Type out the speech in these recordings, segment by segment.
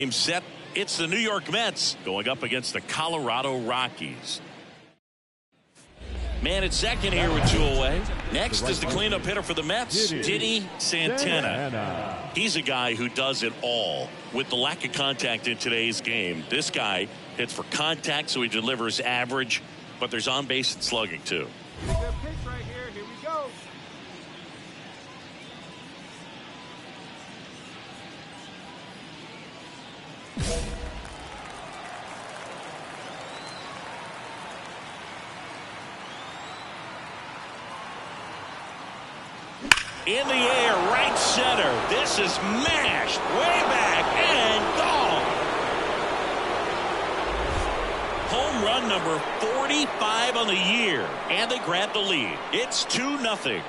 Game set. It's the New York Mets going up against the Colorado Rockies. Man at second here with 2 away. Next is the cleanup hitter for the Mets, Diddy Santana. He's a guy who does it all. With the lack of contact in today's game, this guy hits for contact, so he delivers average, but there's on base and slugging too. Good pitch right here. Here we go. In the air, right center. This is mashed way back and gone. Home run number 45 on the year, and they grab the lead. It's 2-0.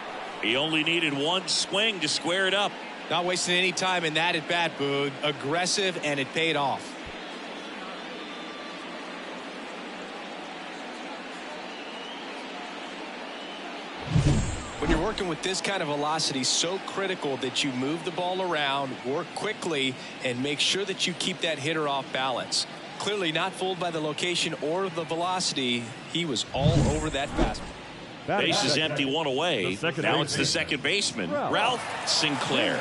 He only needed one swing to square it up. Not wasting any time in that at bat, Boog. Aggressive, and it paid off. When you're working with this kind of velocity, so critical that you move the ball around, work quickly, and make sure that you keep that hitter off balance. Clearly not fooled by the location or the velocity. He was all over that fastball. Base is empty, 1 away. Now it's the second baseman, Ralph Sinclair.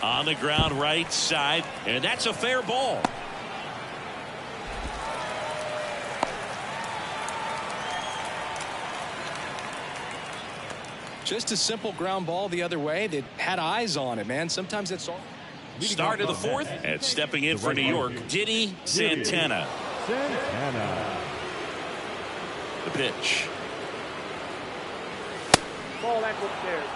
On the ground, right side, and that's a fair ball. Just a simple ground ball the other way that had eyes on it, man. Sometimes that's all. Start of the fourth, and stepping in for New York, Diddy Santana. The pitch. Ball that's upstairs.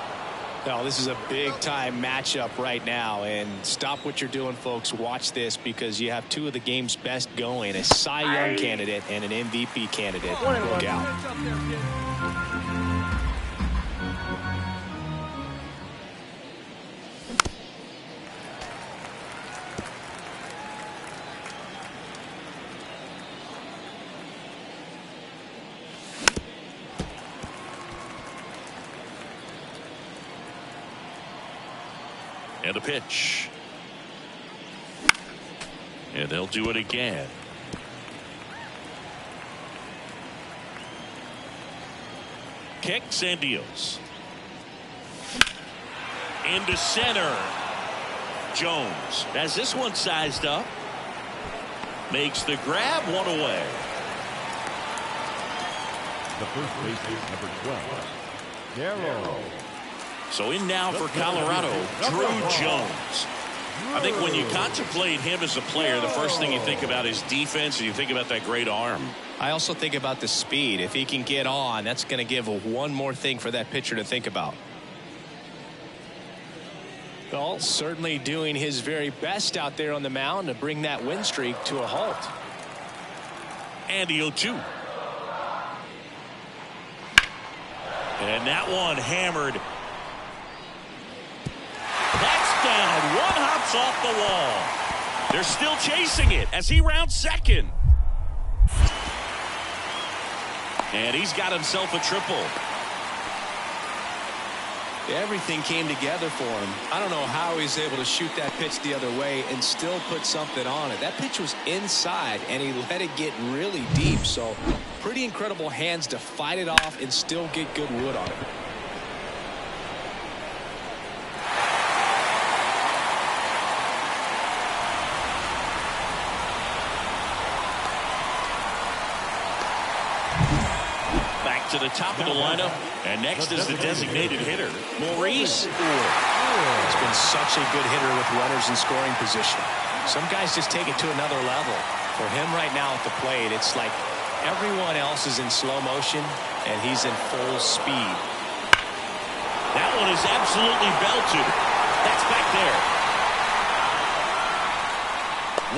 No, this is a big-time matchup right now, and stop what you're doing, folks. Watch this, because you have two of the game's best going, a Cy Young candidate and an MVP candidate. Look out. And a pitch. And they'll do it again. Kicks and deals. Into center. Jones has this one sized up. Makes the grab, 1 away. The first baseman, number 12, Guerrero. So in now for Colorado, Drew Jones. I think when you contemplate him as a player, the first thing you think about is defense, and you think about that great arm. I also think about the speed. If he can get on, that's going to give one more thing for that pitcher to think about. Well, certainly doing his very best out there on the mound to bring that win streak to a halt. And the 0-2. And that one hammered. That's down. One hops off the wall. They're still chasing it as he rounds second. And he's got himself a triple. Everything came together for him. I don't know how he's able to shoot that pitch the other way and still put something on it. That pitch was inside, and he let it get really deep. So pretty incredible hands to fight it off and still get good wood on it. To the top of the lineup, and next is the designated hitter, Maurice. He's been such a good hitter with runners in scoring position. Some guys just take it to another level. For him right now at the plate, it's like everyone else is in slow motion and he's in full speed. That one is absolutely belted. That's back there.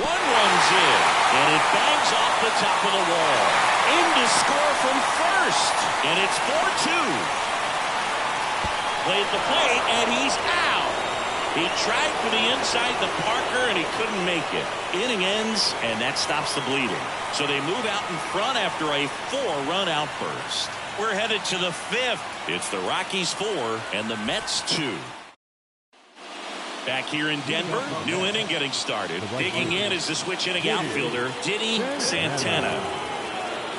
One runs in, and it bangs off the top of the wall. In to score from first, and it's 4-2. Played the plate, and he's out. He tried for the inside the Parker, and he couldn't make it. Inning ends, and that stops the bleeding. So they move out in front after a 4-run outburst. We're headed to the 5th. It's the Rockies 4 and the Mets 2. Back here in Denver, new inning getting started. Digging in is the switch inning outfielder, Diddy Santana.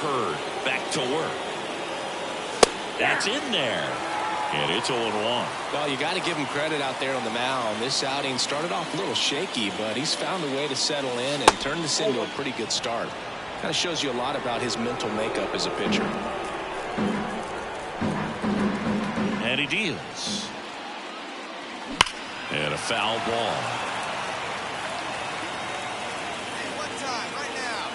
Hurd back to work. That's in there. And it's 0-1. Well, you got to give him credit out there on the mound. This outing started off a little shaky, but he's found a way to settle in and turn this into a pretty good start. Kind of shows you a lot about his mental makeup as a pitcher. And he deals. And a foul ball. Hey, what time? Right now.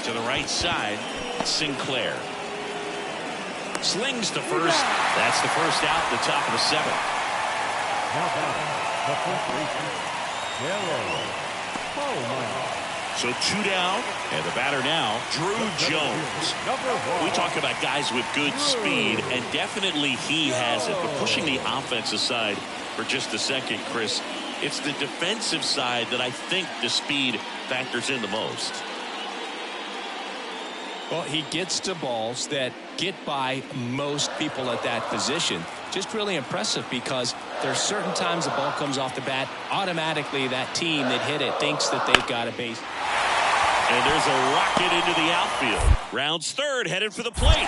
To the right side, Sinclair. Slings to first. That's the first out at the top of the seventh. Now batting, the first baseman, CARRERA. So 2 down, and the batter now, Drew Jones. We talk about guys with good speed, and definitely he has it. But pushing the offense aside for just a second, Chris, it's the defensive side that I think the speed factors in the most. Well, he gets to balls that get by most people at that position. Just really impressive because there's certain times the ball comes off the bat, automatically that team that hit it thinks that they've got a base. And there's a rocket into the outfield. Rounds third, headed for the plate.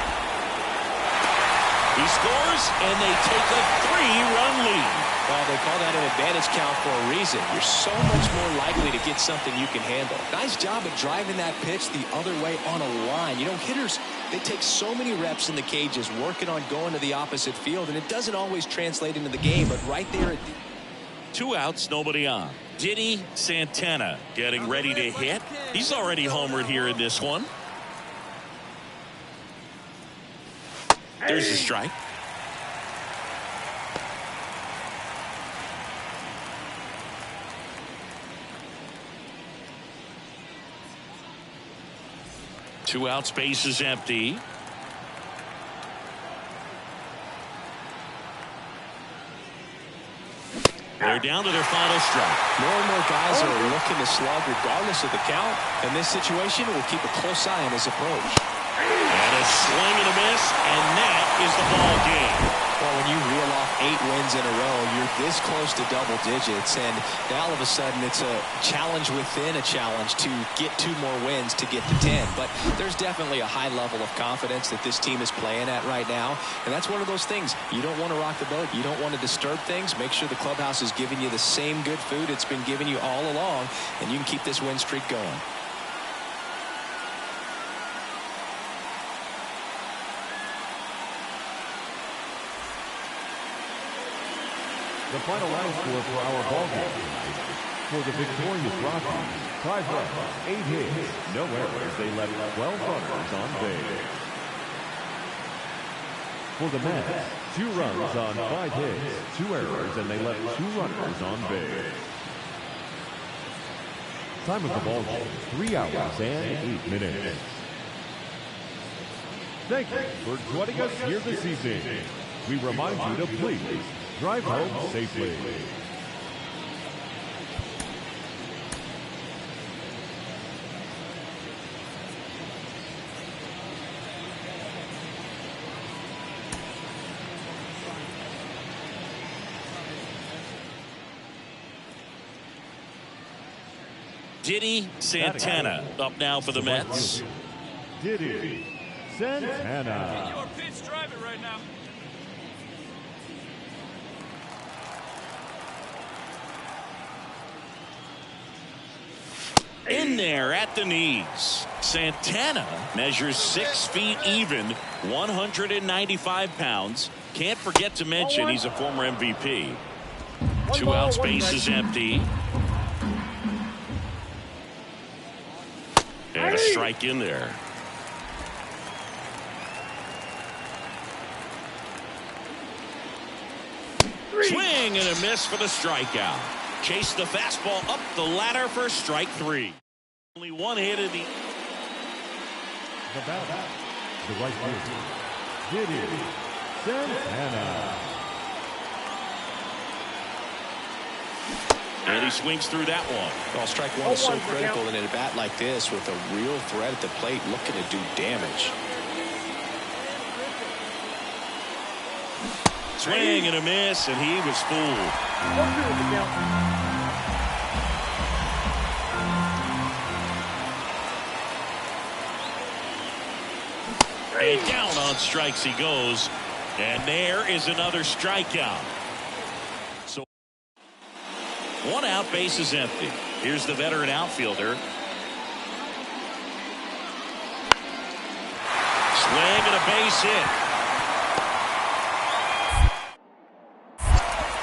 He scores, and they take a 3-run lead. Well, they call that an advantage count for a reason. You're so much more likely to get something you can handle. Nice job of driving that pitch the other way on a line. You know, hitters, they take so many reps in the cages working on going to the opposite field, and it doesn't always translate into the game, but right there. 2 outs, nobody on. Diddy Santana getting ready to hit. He's already homered here in this one. There's a strike. Two outs, base is empty. They're down to their final strike. More and more guys are looking to slug regardless of the count. In this situation, we'll keep a close eye on his approach. And a swing and a miss, and that is the ball game. Well, when you reel off 8 wins in a row, you're this close to double digits, and now all of a sudden it's a challenge within a challenge to get 2 more wins to get to 10. But there's definitely a high level of confidence that this team is playing at right now, and that's one of those things. You don't want to rock the boat. You don't want to disturb things. Make sure the clubhouse is giving you the same good food it's been giving you all along, and you can keep this win streak going. The final line score for our ball game tonight. For the victorious Rockies, 5 runs, 8 hits, no errors. They left 12 runners on base. For the Mets, 2 runs on 5 hits, 2 errors, and they left 2 runners on base. Time of the ball game, 3 hours and 8 minutes. Thank you for joining us here this evening. We remind you to please drive home safely. Diddy Santana up now for the Mets. Diddy Santana. Your pitch, drive it right now. In there at the knees. Santana measures 6 feet even, 195 pounds. Can't forget to mention he's a former MVP. 2 outs, base is empty. And a strike in there. Swing and a miss for the strikeout. Chase the fastball up the ladder for strike 3. Only 1 hit in the batter, the right fielder, Diddy Santana. And he swings through that one. Well, strike 1 is so critical in a bat like this with a real threat at the plate looking to do damage. Swing and a miss, and he was fooled. And down on strikes he goes. And there is another strikeout. So 1 out, base is empty. Here's the veteran outfielder. Swing and a base hit.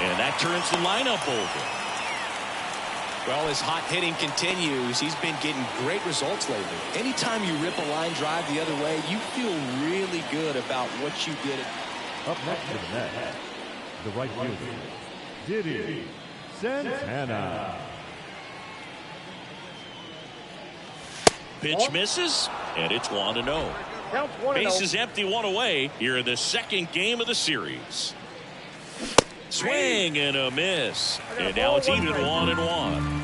And that turns the lineup over. Well, his hot hitting continues. He's been getting great results lately. Anytime you rip a line drive the other way, you feel really good about what you did. Up next to the net, the right fielder, Diddy Santana. Pitch misses, and it's 1-0. Base is empty, 1 away here in the second game of the series. Swing and a miss, and now it's even 1-1.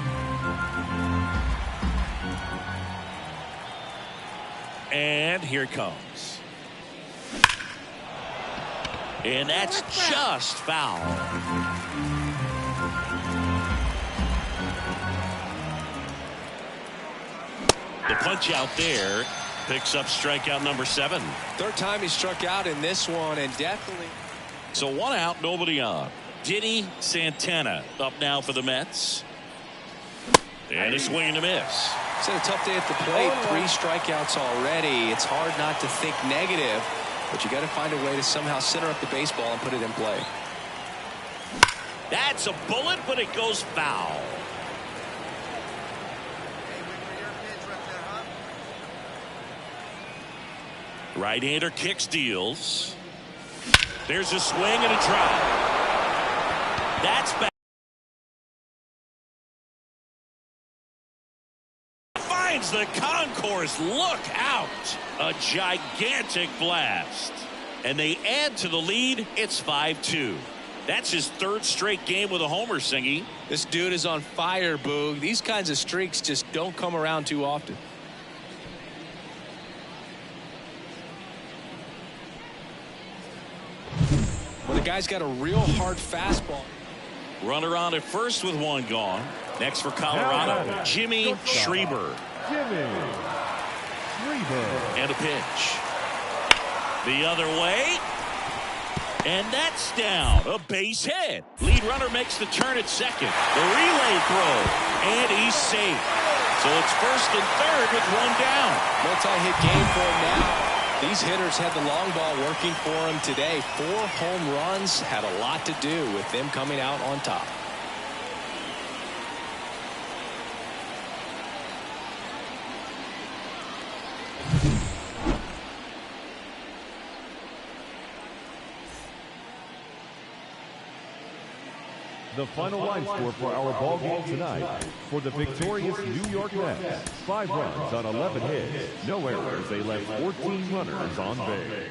And here it comes. And that's just foul. The punch out there picks up strikeout number 7. Third time he struck out in this one, and definitely. So 1 out, nobody on. Diddy Santana up now for the Mets. And a swing and a miss. It's had a tough day at the plate. 3 strikeouts already. It's hard not to think negative, but you got to find a way to somehow center up the baseball and put it in play. That's a bullet, but it goes foul. Hey, wait for your pitch right there, huh? Right-hander kicks, deals. There's a swing and a drive. That's back. Finds the concourse. Look out. A gigantic blast. And they add to the lead. It's 5-2. That's his 3rd straight game with a homer, Singy. This dude is on fire, Boog. These kinds of streaks just don't come around too often. Well, the guy's got a real hard fastball. Runner on at first with 1 gone. Next for Colorado, Jimmy Schreiber. Jimmy Schreiber. And a pitch. The other way. And that's down. A base hit. Lead runner makes the turn at second. The relay throw. And he's safe. So it's 1st and 3rd with 1 down. Multi-hit game for him now. These hitters had the long ball working for him today. 4 home runs had a lot to do with them coming out on top. The final line score for our ball game tonight. For the victorious New York Mets, 5 runs on 11 hits, no errors. They left 14 runners on base.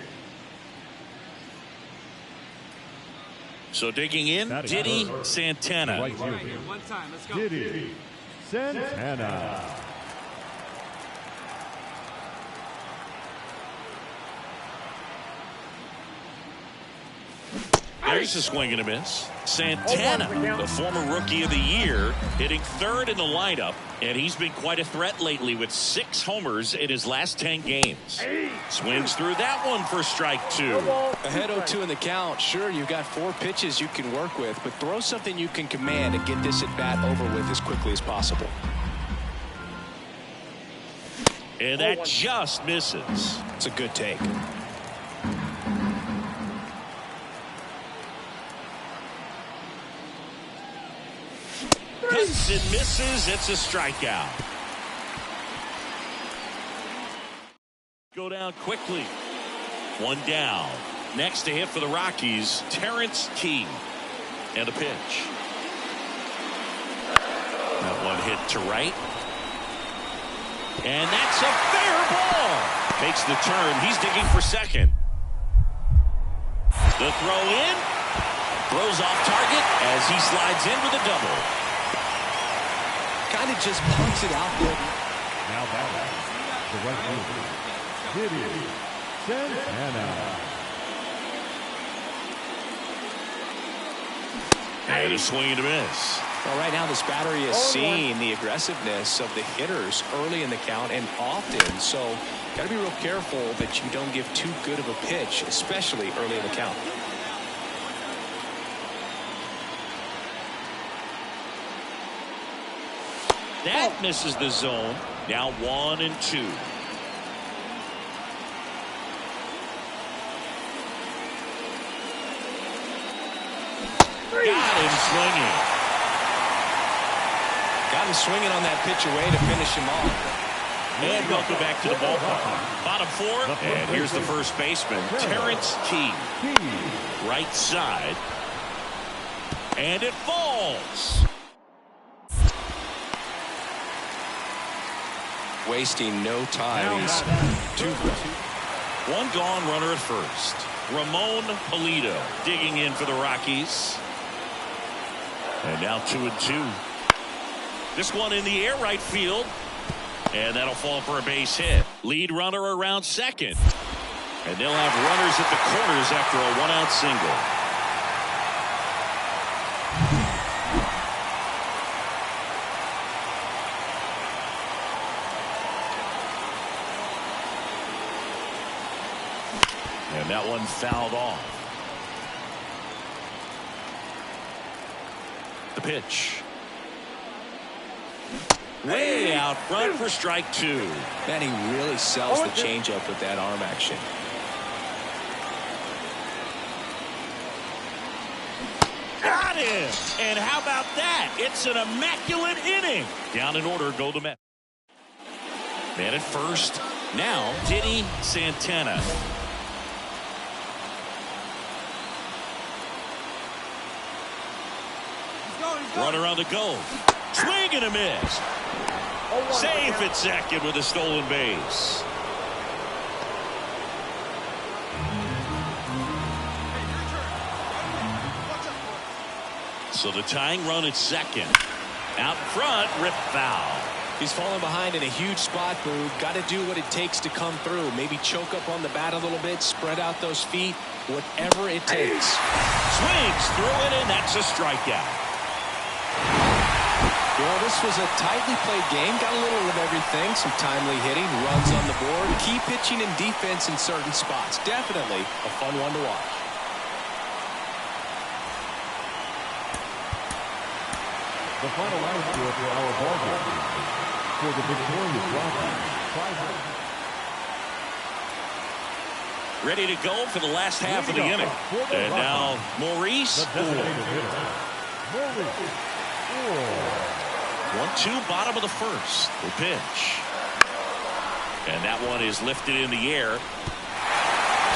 So digging in, Diddy Santana. Right fielder, One time, let's go. Diddy Santana. There's a swing and a miss. Santana, the former rookie of the year, hitting 3rd in the lineup, and he's been quite a threat lately with 6 homers in his last 10 games. Swings through that one for strike 2. Ahead 0-2 in the count. Sure, you've got 4 pitches you can work with, but throw something you can command and get this at bat over with as quickly as possible. And that just misses. It's a good take. Cuts and misses. It's a strikeout. Go down quickly. 1 down. Next to hit for the Rockies, Terrence Key. And a pitch. That one hit to right. And that's a fair ball. Takes the turn. He's digging for second. The throw in. Throws off target as he slides in with a double. Kind of just punts it out there. Now back, the right fielder, Diddy Santana. And a swing and a miss. Well, right now this battery is seeing the aggressiveness of the hitters early in the count and often. So got to be real careful that you don't give too good of a pitch, especially early in the count. That misses the zone. Now 1-2. Got him swinging. Got him swinging on that pitch away to finish him off. And welcome back to the ballpark. Bottom four. And here's the first baseman, Terrence Key. Right side. And it falls. Wasting no time. He's 2 One gone, runner at first. Ramon Pulido digging in for the Rockies. And now 2-2. This one in the air, right field. And that'll fall for a base hit. Lead runner around second. And they'll have runners at the corners after a 1-out single. And that one fouled off. The pitch. Way out front for strike 2. Man, he really sells the changeup with that arm action. Got him! And how about that? It's an immaculate inning. Down in order, go the Mets. Man at first. Now, Diddy Santana. Runner on the go. Swing and a miss. Safe at second with a stolen base. So the tying run at second. Out front, rip foul. He's falling behind in a huge spot, Boog. Got to do what it takes to come through. Maybe choke up on the bat a little bit, spread out those feet, whatever it takes. Swings through it, and that's a strikeout. Well, this was a tightly played game. Got a little of everything. Some timely hitting, runs on the board, key pitching and defense in certain spots. Definitely a fun one to watch. The final out score for our ball game. For the victorious Rockies, Ready to go for the last half of the inning. And now Maurice. 1-2, bottom of the first. The pitch. And that one is lifted in the air.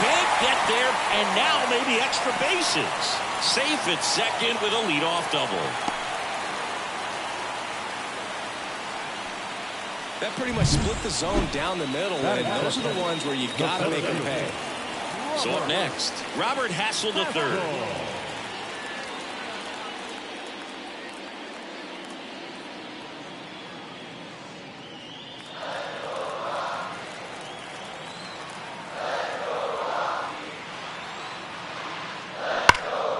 Can't get there, and now maybe extra bases. Safe at second with a leadoff double. That pretty much split the zone down the middle, and those are the ones where you've got to make them pay. So up next, Robert Hassel III.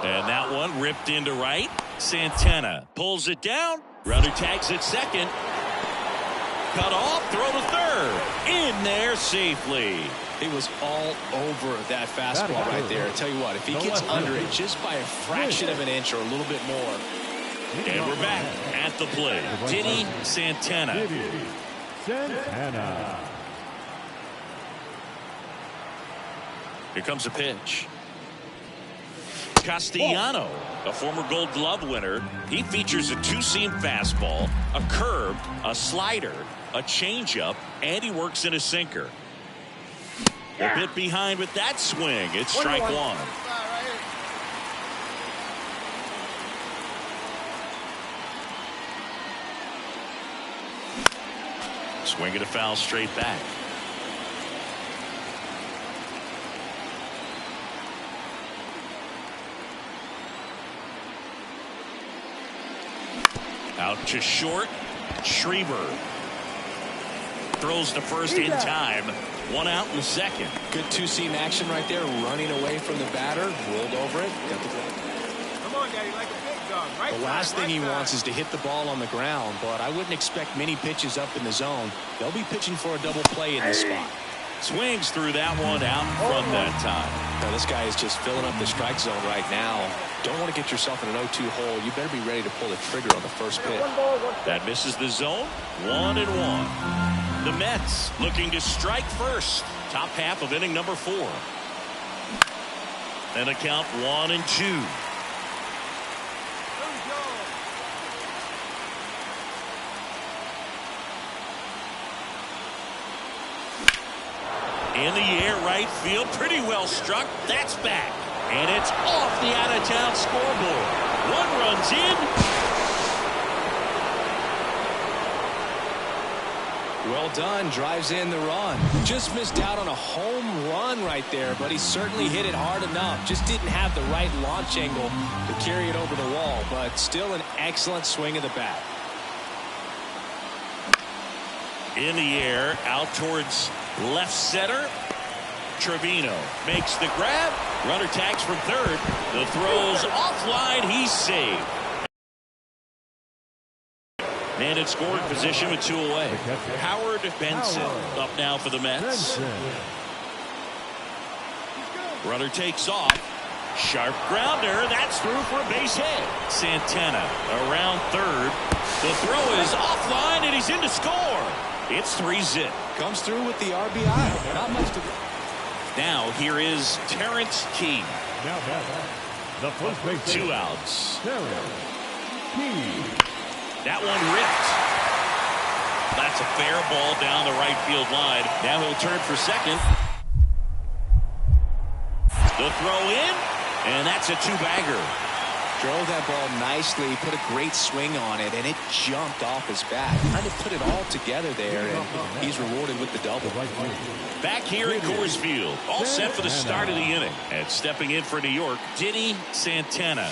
And that one ripped into right. Santana pulls it down. Runner tags at second. Cut off, throw to third. In there safely. He was all over that fastball right there. I tell you what, if he gets under it just by a fraction of an inch or a little bit more. And we're back at the plate. Diddy Santana. Here comes a pitch. Castellano, a former Gold Glove winner. He features a two-seam fastball, a curve, a slider, a changeup, and he works in a sinker. A bit behind with that swing. It's strike one. Swing and a foul straight back. Out to short. Schrieber throws to first in time. One out in the second. Good two-seam action right there. Running away from the batter. Rolled over it. Got the play. Come on, Daddy, like a pig. Right The last side, thing he right wants side. is to hit the ball on the ground, but I wouldn't expect many pitches up in the zone. They'll be pitching for a double play in this spot. Swings through that one out in front that time. Now this guy is just filling up the strike zone right now. Don't want to get yourself in an 0-2 hole. You better be ready to pull the trigger on the first pitch. One ball, one strike. That misses the zone. 1-1. The Mets looking to strike first. Top half of inning number 4. And a count 1-2. In the air, right field, pretty well struck. That's back. And it's off the out-of-town scoreboard. 1 run's in. Well done. Drives in the run. Just missed out on a home run right there, but he certainly hit it hard enough. Just didn't have the right launch angle to carry it over the wall, but still an excellent swing of the bat. In the air, out towards left center. Trevino makes the grab. Runner tags from third. The throw's offline. He's saved. Man in scoring position with 2 away. Howard Benson up now for the Mets. Runner takes off. Sharp grounder. That's through for a base hit. Santana around third. The throw is offline and he's in to score. It's 3-zip. Comes through with the RBI. Not much to. Now here is Terrence Key. Now the first base. 2 outs. Key. That one ripped. That's a fair ball down the right field line. Now he'll turn for second. The throw in, and that's a 2-bagger. Drove that ball nicely, put a great swing on it, and it jumped off his bat. Trying to put it all together there, and he's rewarded with the double. Back here in Coors Field, all set for the start of the inning. And stepping in for New York, Diddy Santana.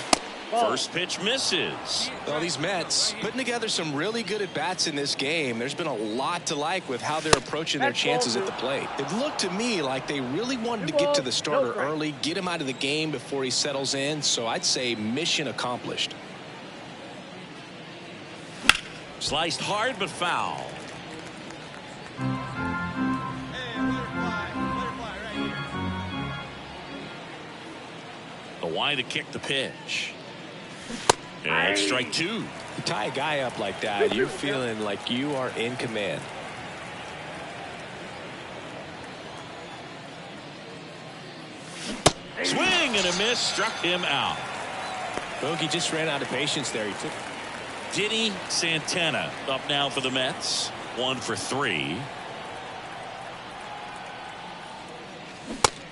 First pitch misses. Well, these Mets putting together some really good at-bats in this game. There's been a lot to like with how they're approaching their chances at the plate. It looked to me like they really wanted to get to the starter early, get him out of the game before he settles in. So I'd say mission accomplished. Sliced hard but foul. The wide to kick the pitch. And strike 2. You tie a guy up like that, you're feeling like you are in command. Swing and a miss, struck him out. Bogey just ran out of patience there. He took. Diddy Santana up now for the Mets. 1 for 3.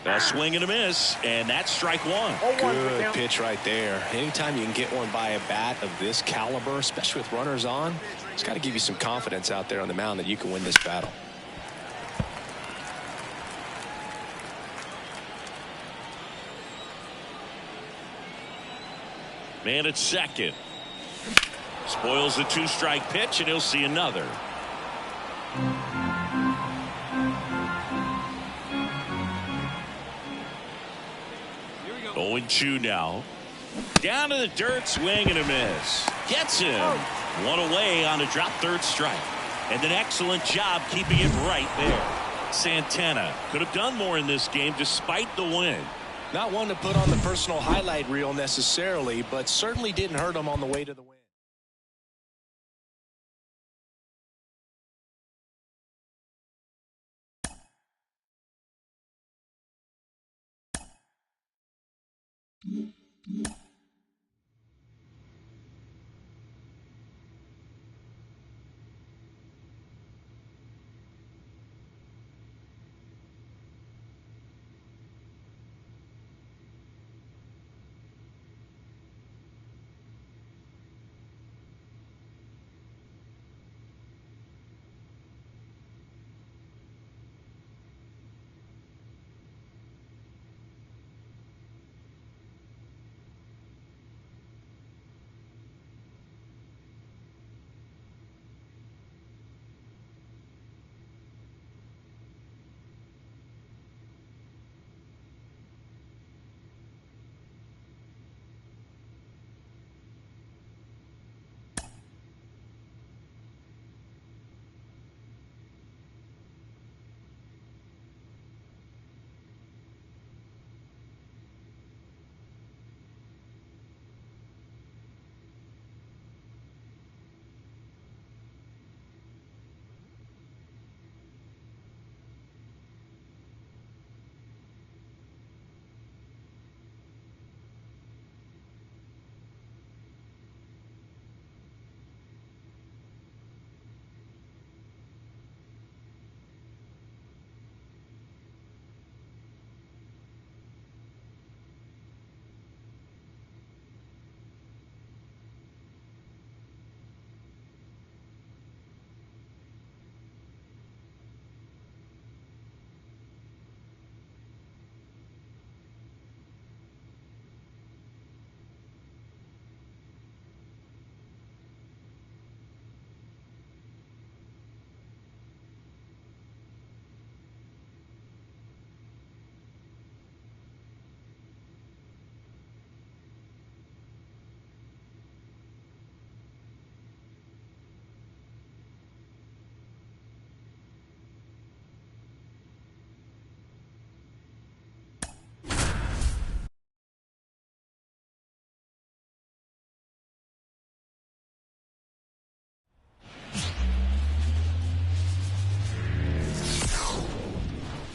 A swing and a miss, and that's strike 1. Good pitch right there. Anytime you can get one by a bat of this caliber, especially with runners on, it's got to give you some confidence out there on the mound that you can win this battle. Man at second. Spoils the 2-strike pitch, and he'll see another. 0-2 now. Down to the dirt, swing and a miss. Gets him. 1 away on a drop third strike. And an excellent job keeping it right there. Santana could have done more in this game despite the win. Not one to put on the personal highlight reel necessarily, but certainly didn't hurt him on the way to the win.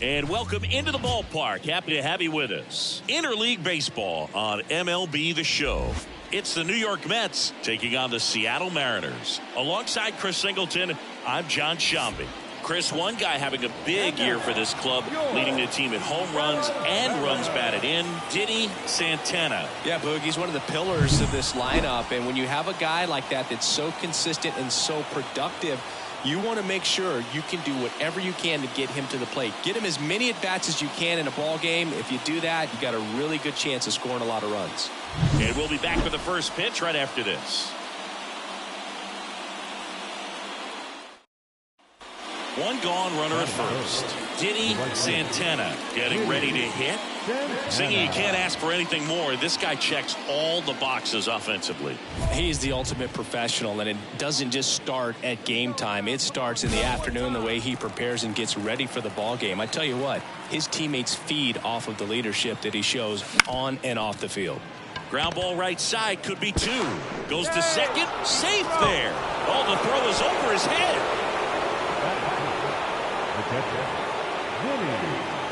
And welcome into the ballpark. Happy to have you with us. Interleague baseball on MLB The Show. It's the New York Mets taking on the Seattle Mariners. Alongside Chris Singleton, I'm John Shambi. Chris, one guy having a big year for this club, leading the team in home runs and runs batted in, Diddy Santana. Yeah, Boog, he's one of the pillars of this lineup. And when you have a guy like that that's so consistent and so productive, you want to make sure you can do whatever you can to get him to the plate. Get him as many at-bats as you can in a ball game. If you do that, you got a really good chance of scoring a lot of runs. And we'll be back for the first pitch right after this. One gone, runner at first. Diddy Santana getting ready to hit. Singy, you can't ask for anything more. This guy checks all the boxes offensively. He's the ultimate professional, and it doesn't just start at game time. It starts in the afternoon, the way he prepares and gets ready for the ball game. I tell you what, his teammates feed off of the leadership that he shows on and off the field. Ground ball right side, could be two. Goes to second, safe there. Oh, the throw is over his head.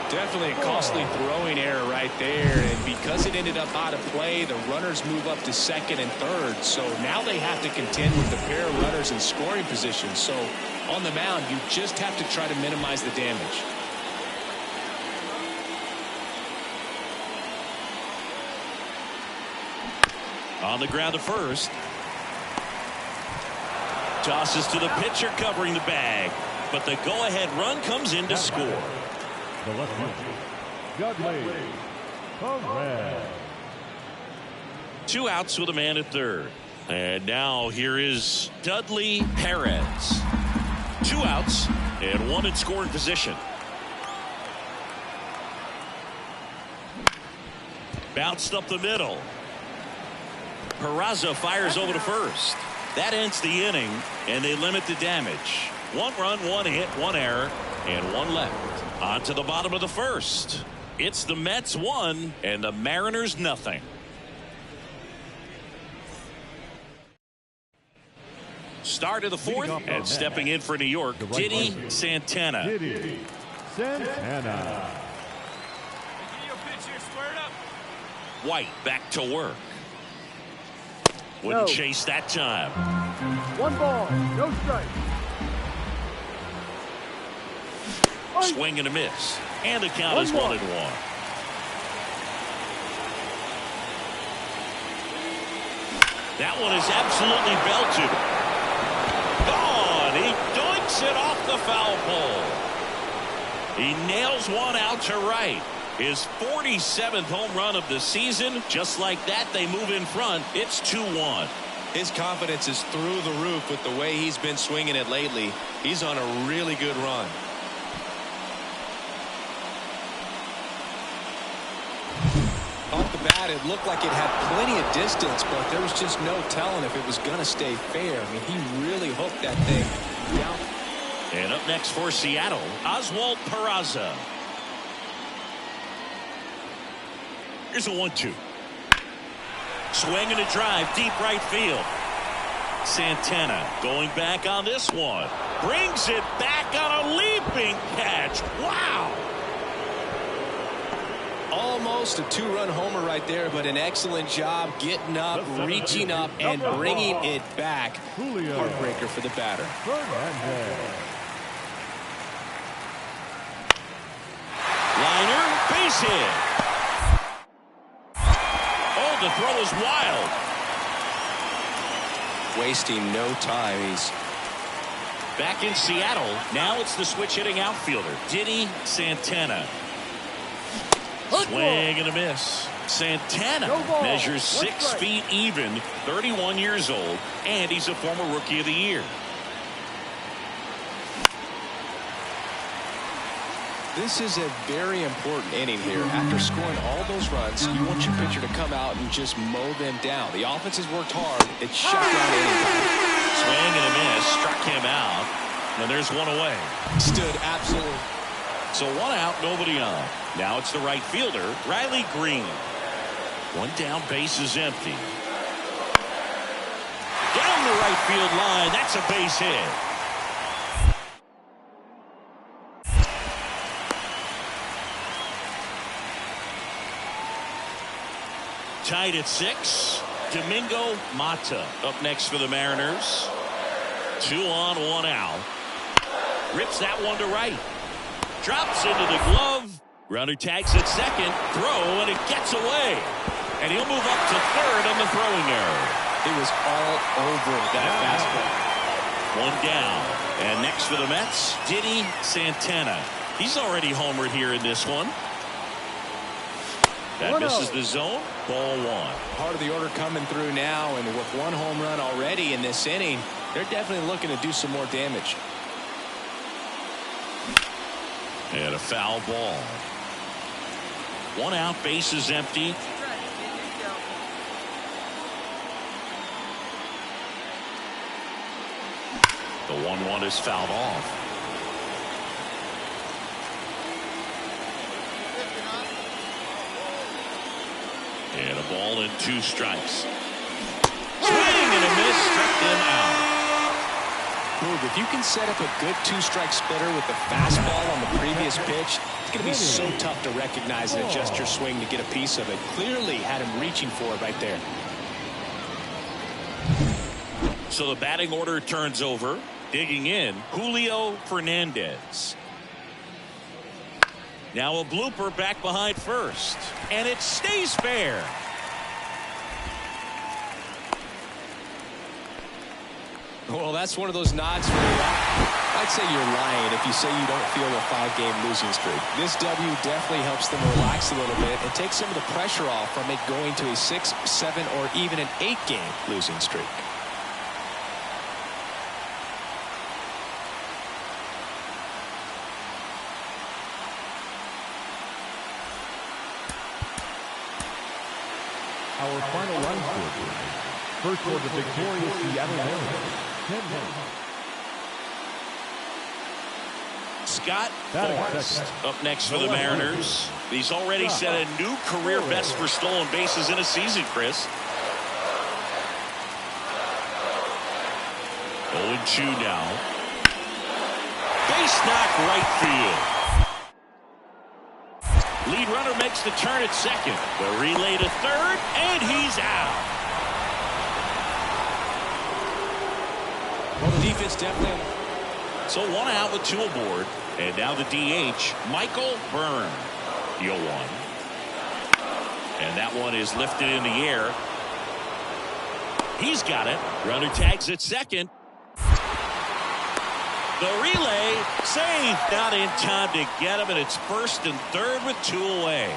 Definitely a costly throwing error right there, and because it ended up out of play, the runners move up to second and third, so now they have to contend with the pair of runners in scoring position. So on the mound, you just have to try to minimize the damage. On the ground to first. Tosses to the pitcher covering the bag, but the go-ahead run comes in to score. The left Dudley Perez. 2 outs with a man at third. And now here is Dudley Perez. 2 outs and 1 in scoring position. Bounced up the middle. Peraza fires over to first. That ends the inning, and they limit the damage. 1 run, 1 hit, 1 error, and 1 left. On to the bottom of the first. It's the Mets 1 and the Mariners nothing. Start of the fourth, and stepping in for New York, Diddy Santana. Diddy Santana. White back to work. Wouldn't chase that time. 1 ball, no strike. Swing and a miss. And the count is 1-1. That one is absolutely belted. Gone. He doinks it off the foul pole. He nails one out to right. His 47th home run of the season. Just like that, they move in front. It's 2-1. His confidence is through the roof with the way he's been swinging it lately. He's on a really good run. Off the bat, it looked like it had plenty of distance, but there was just no telling if it was going to stay fair. I mean, he really hooked that thing down. And up next for Seattle, Oswald Peraza. Here's a 1-2. Swing and a drive, deep right field. Santana going back on this one. Brings it back on a leaping catch. Wow. Almost a 2-run homer right there, but an excellent job getting up, reaching up, and bringing it back. Heartbreaker for the batter. Liner, base hit. Oh, the throw is wild. Wasting no time. He's back in Seattle. Now it's the switch hitting outfielder, Diddy Santana. Swing and a miss. Santana measures 6 feet even, 31 years old, and he's a former Rookie of the Year. This is a very important inning here. After scoring all those runs, you want your pitcher to come out and just mow them down. The offense has worked hard. It's shut down anytime. Swing and a miss, struck him out, and there's one away. Stood absolutely. So 1 out, nobody on. Now it's the right fielder, Riley Green. 1 down, base is empty. Down the right field line, that's a base hit. tied at 6. Domingo Mata up next for the Mariners. 2 on, 1 out. Rips that one to right. Drops into the glove. Runner tags at second. Throw, and it gets away. And he'll move up to third on the throwing error. It was all over that fastball. 1 down. And next for the Mets, Diddy Santana. He's already homered here in this one. That misses the zone. Ball 1. Part of the order coming through now, and with 1 home run already in this inning, they're definitely looking to do some more damage. And a foul ball. 1 out, bases empty. The 1-1 is fouled off. And a ball and 2 strikes. Swing and a miss, struck him out. If you can set up a good 2-strike splitter with the fastball on the previous pitch, it's going to be so tough to recognize and adjust your swing to get a piece of it. Clearly had him reaching for it right there. So the batting order turns over. Digging in, Julio Fernandez. Now a blooper back behind first. And it stays fair. Well, that's one of those nods for you. I'd say you're lying if you say you don't feel a 5-game losing streak. This W definitely helps them relax a little bit and take some of the pressure off from it going to a 6, 7, or even an 8-game losing streak. Our final run score tonight. First for the victorious Seattle Mariners, 10 runs. Scott Forrest up next for the Mariners. He's already set a new career best for stolen bases in a season, Chris. 0-2 now. Base knock right field. Lead runner makes the turn at second. The relay to third, and he's out. Well, the defense definitely. So 1 out with 2 aboard. And now the DH, Michael Byrne. The 0-1. And that one is lifted in the air. He's got it. Runner tags at second. The relay saved, not in time to get him, and it's first and third with 2 away.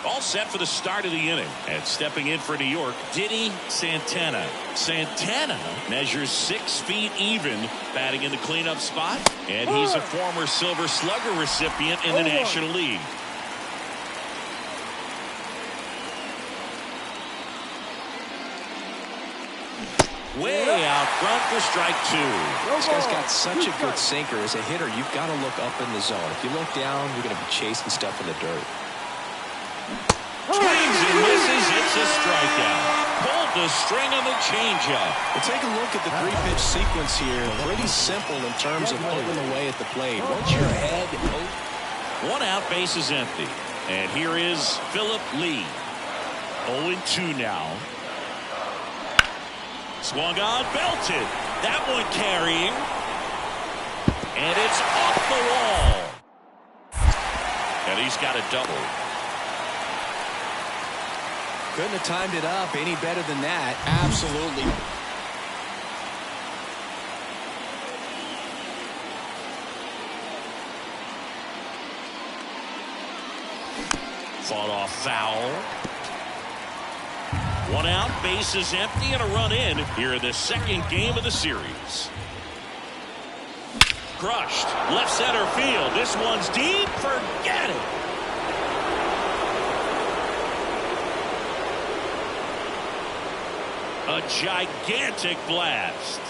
All set for the start of the inning. And stepping in for New York, Diddy Santana. Santana measures 6 feet even, batting in the cleanup spot. And he's a former Silver Slugger recipient in the National League. Way out front for strike 2. This guy's got such a good sinker. As a hitter, you've got to look up in the zone. If you look down, you're going to be chasing stuff in the dirt. Swings and misses. It's a strikeout. Pulled the string on the changeup. Well, take a look at the 3-pitch sequence here. Pretty simple in terms of pulling away at the plate. Once your head. 1 out, base is empty. And here is Philip Lee. 0-2 now. Swung on, belted. That one carrying. And it's off the wall. And he's got a double. Couldn't have timed it up any better than that. Absolutely. Fought off foul. 1 out, base is empty, and a run in here in the second game of the series. Crushed. Left center field. This one's deep. Forget it. A gigantic blast.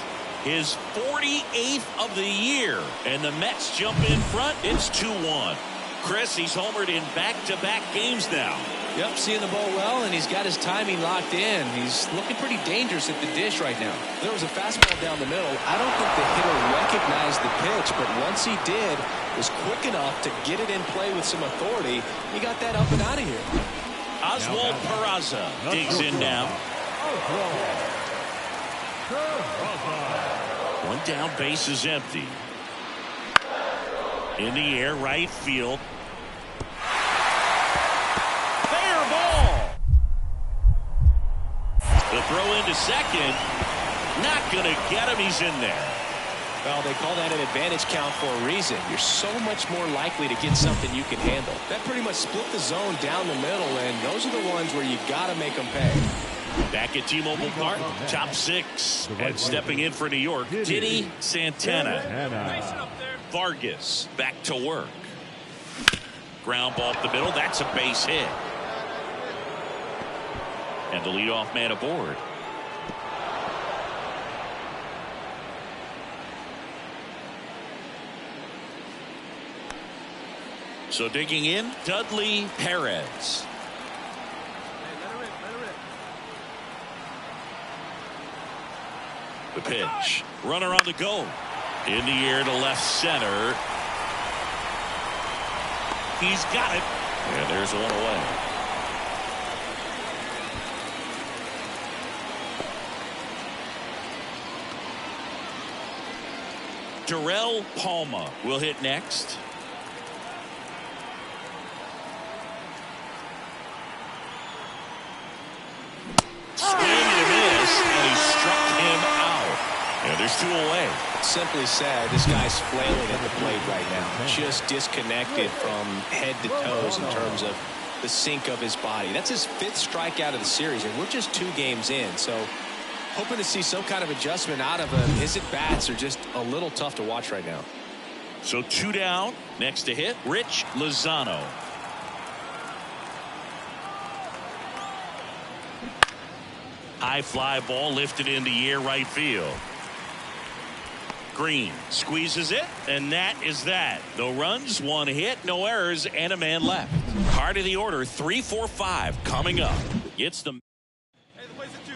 His 48th of the year. And the Mets jump in front. It's 2-1. Chris, he's homered in back-to-back games now. Yep, seeing the ball well, and he's got his timing locked in. He's looking pretty dangerous at the dish right now. There was a fastball down the middle. I don't think the hitter recognized the pitch, but once he did, was quick enough to get it in play with some authority. He got that up and out of here. Out Oswald Peraza digs in now. One down, base is empty. In the air, right field. Fair ball. The throw into second. Not going to get him. He's in there. Well, they call that an advantage count for a reason. You're so much more likely to get something you can handle. That pretty much split the zone down the middle, and those are the ones where you got to make them pay. Back at T-Mobile Park, top 6. And stepping in for New York, Diddy Santana. Vargas back to work. Ground ball up the middle. That's a base hit. And the leadoff man aboard. So digging in, Dudley Perez. The pitch. Runner on the go. In the air to left center. He's got it. And there's one away. Darrell Palma will hit next. Swing and a miss, and he struck him out. And there's 2 away. Simply said, this guy's flailing at the plate right now. Just disconnected from head to toes in terms of the sink of his body. That's his 5th strikeout of the series, and we're just 2 games in. So hoping to see some kind of adjustment out of him. His at-bats are just a little tough to watch right now. So 2 down. Next to hit, Rich Lozano. High fly ball lifted in the air right field. Green squeezes it, and that is that. No runs, 1 hit, no errors, and a man left. Heart of the order, 3-4-5 coming up. It's the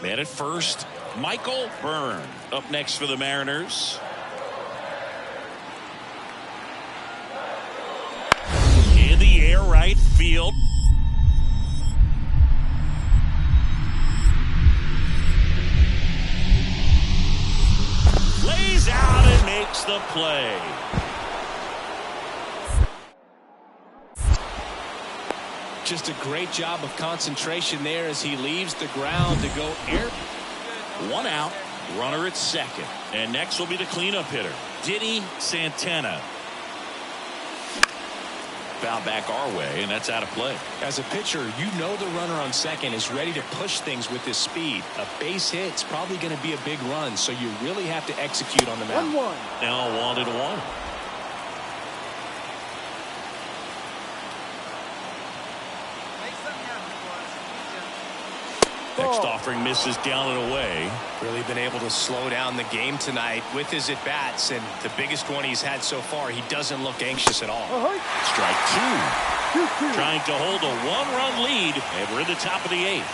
man at first, Michael Byrne. Up next for the Mariners. In the air right field. Lays out and makes the play. Just a great job of concentration there as he leaves the ground to go air. 1 out, runner at second. And next will be the cleanup hitter, Diddy Santana. Foul back our way, and that's out of play. As a pitcher, you know the runner on second is ready to push things with his speed. A base hit's probably going to be a big run, so you really have to execute on the mound. 1-1. Now 1-1. Next offering misses down and away. Really been able to slow down the game tonight with his at-bats, and the biggest one he's had so far, he doesn't look anxious at all. Strike 2. Trying to hold a 1-run lead, and we're in the top of the 8th.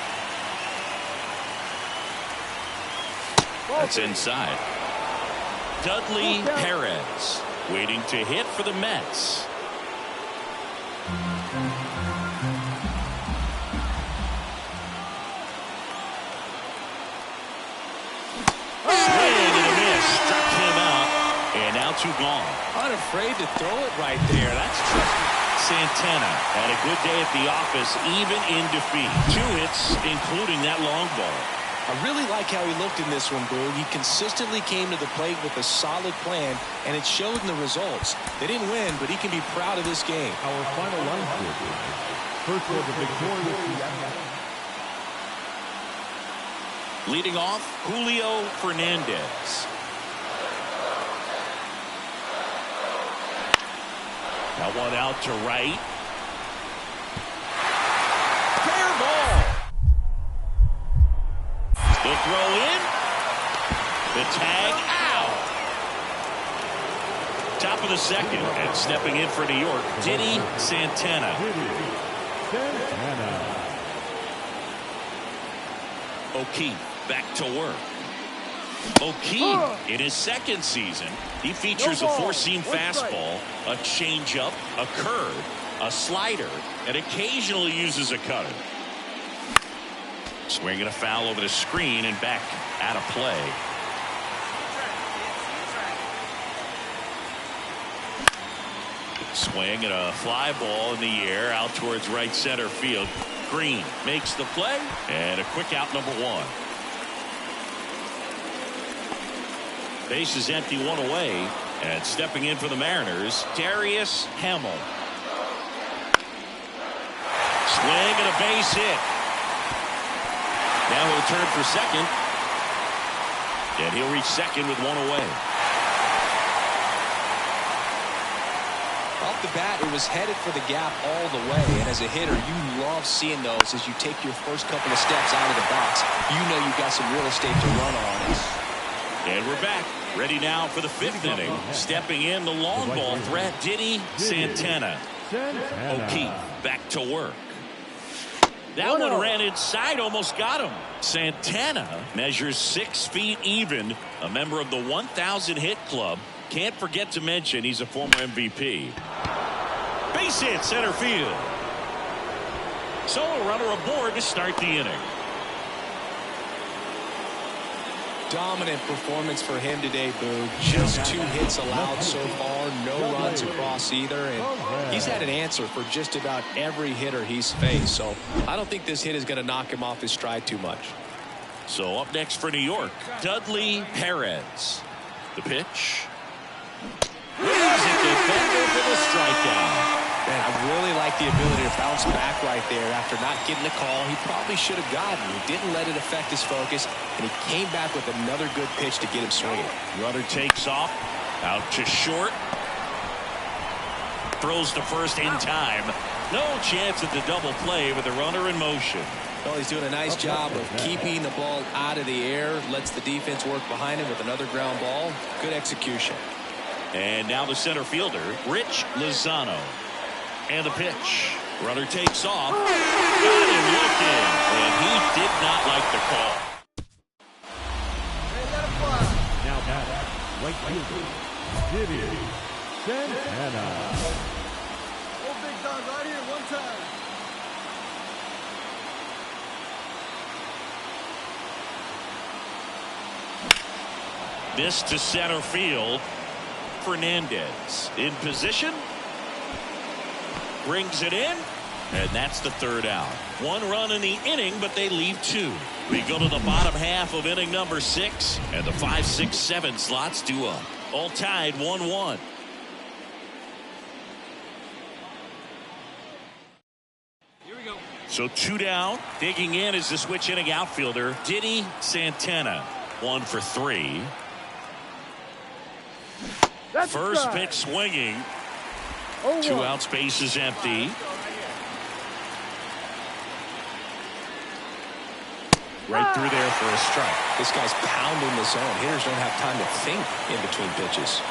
That's inside. Dudley Perez waiting to hit for the Mets. Two gone. Unafraid to throw it right there. That's true. Santana had a good day at the office, even in defeat. 2 hits, including that long ball. I really like how he looked in this one, Boog. He consistently came to the plate with a solid plan, and it showed in the results. They didn't win, but he can be proud of this game. Our final line score. First for the victorious. Leading off, Julio Fernandez. That one out to right. Fair ball. The throw in. The tag out. Top of the second, and stepping in for New York, Diddy Santana. O'Keefe back to work. O'Keefe in his second season, he features a 4-seam fastball, a changeup, a curve, a slider, and occasionally uses a cutter. Swinging a foul over the screen and back out of play. Swing and a fly ball in the air out towards right center field. Green makes the play and a quick out, number one. Base is empty, one away, and stepping in for the Mariners, Darius Hamill. Swing and a base hit. Now he'll turn for second, and he'll reach second with one away. Off the bat, it was headed for the gap all the way, and as a hitter, you love seeing those as you take your first couple of steps out of the box. You know you've got some real estate to run on. And we're back, ready now for the fifth inning. Stepping in, the long ball threat, Diddy Santana. O'Keefe back to work. That one ran inside, almost got him. Santana measures 6 feet even, a member of the 1,000 hit club. Can't forget to mention he's a former MVP. Base hit, center field. So a runner aboard to start the inning. Dominant performance for him today, Boo. Just 2 hits allowed so far, no runs across either, and he's had an answer for just about every hitter he's faced. So I don't think this hit is going to knock him off his stride too much. So up next for New York, Dudley Perez. The pitch. Raise it, defender for the strikeout. Man, I really like the ability to bounce back right there after not getting the call he probably should have gotten. He didn't let it affect his focus, and he came back with another good pitch to get him swinging. Runner takes off, out to short. Throws to first in time. No chance at the double play with the runner in motion. Well, he's doing a nice job of keeping the ball out of the air, lets the defense work behind him with another ground ball. Good execution. And now the center fielder, Rich Lozano. And the pitch. Runner takes off. Got him looking. And he did not like the call. Now batting, right fielder, Diddy Santana. Oh, big dog right here, one time. This to center field. Fernandez in position. Brings it in. And that's the third out. 1 run in the inning, but they leave 2. We go to the bottom half of inning number 6. And the 5, 6, 7 slots due up. All tied 1-1. Here we go. So 2 down. Digging in is the switch inning outfielder, Diddy Santana. 1 for 3. That's First pitch swinging. 2 outs, base is empty. Right through there for a strike. This guy's pounding the zone. Hitters don't have time to think in between pitches.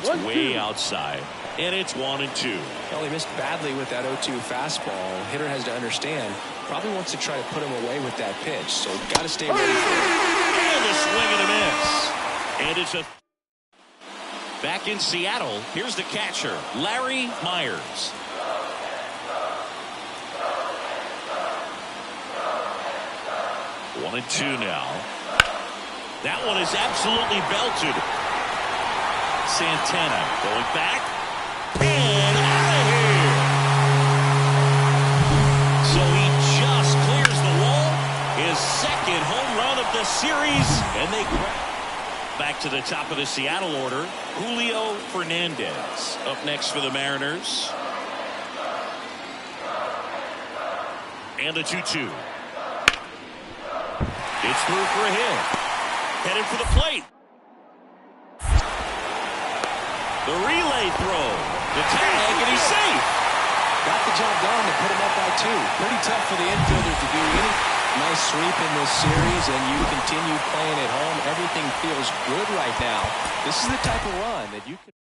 That's way outside. And it's 1-2. Well, he missed badly with that 0-2 fastball. Hitter has to understand, probably wants to try to put him away with that pitch. So got to stay ready for it. And a swing and a miss. And it's a... Back in Seattle, here's the catcher, Larry Myers. One and two now. That one is absolutely belted. Santana going back. And out of here. So he just clears the wall. His second home run of the series. And they back to the top of the Seattle order. Julio Fernandez up next for the Mariners. And a 2-2. It's through for a hit. Headed for the plate. The relay throw. The tag, and he's safe. Got the job done to put him up by 2. Pretty tough for the infielders to do any nice sweep in this series, and you continue playing at home. Everything feels good right now. This is the type of run that you can.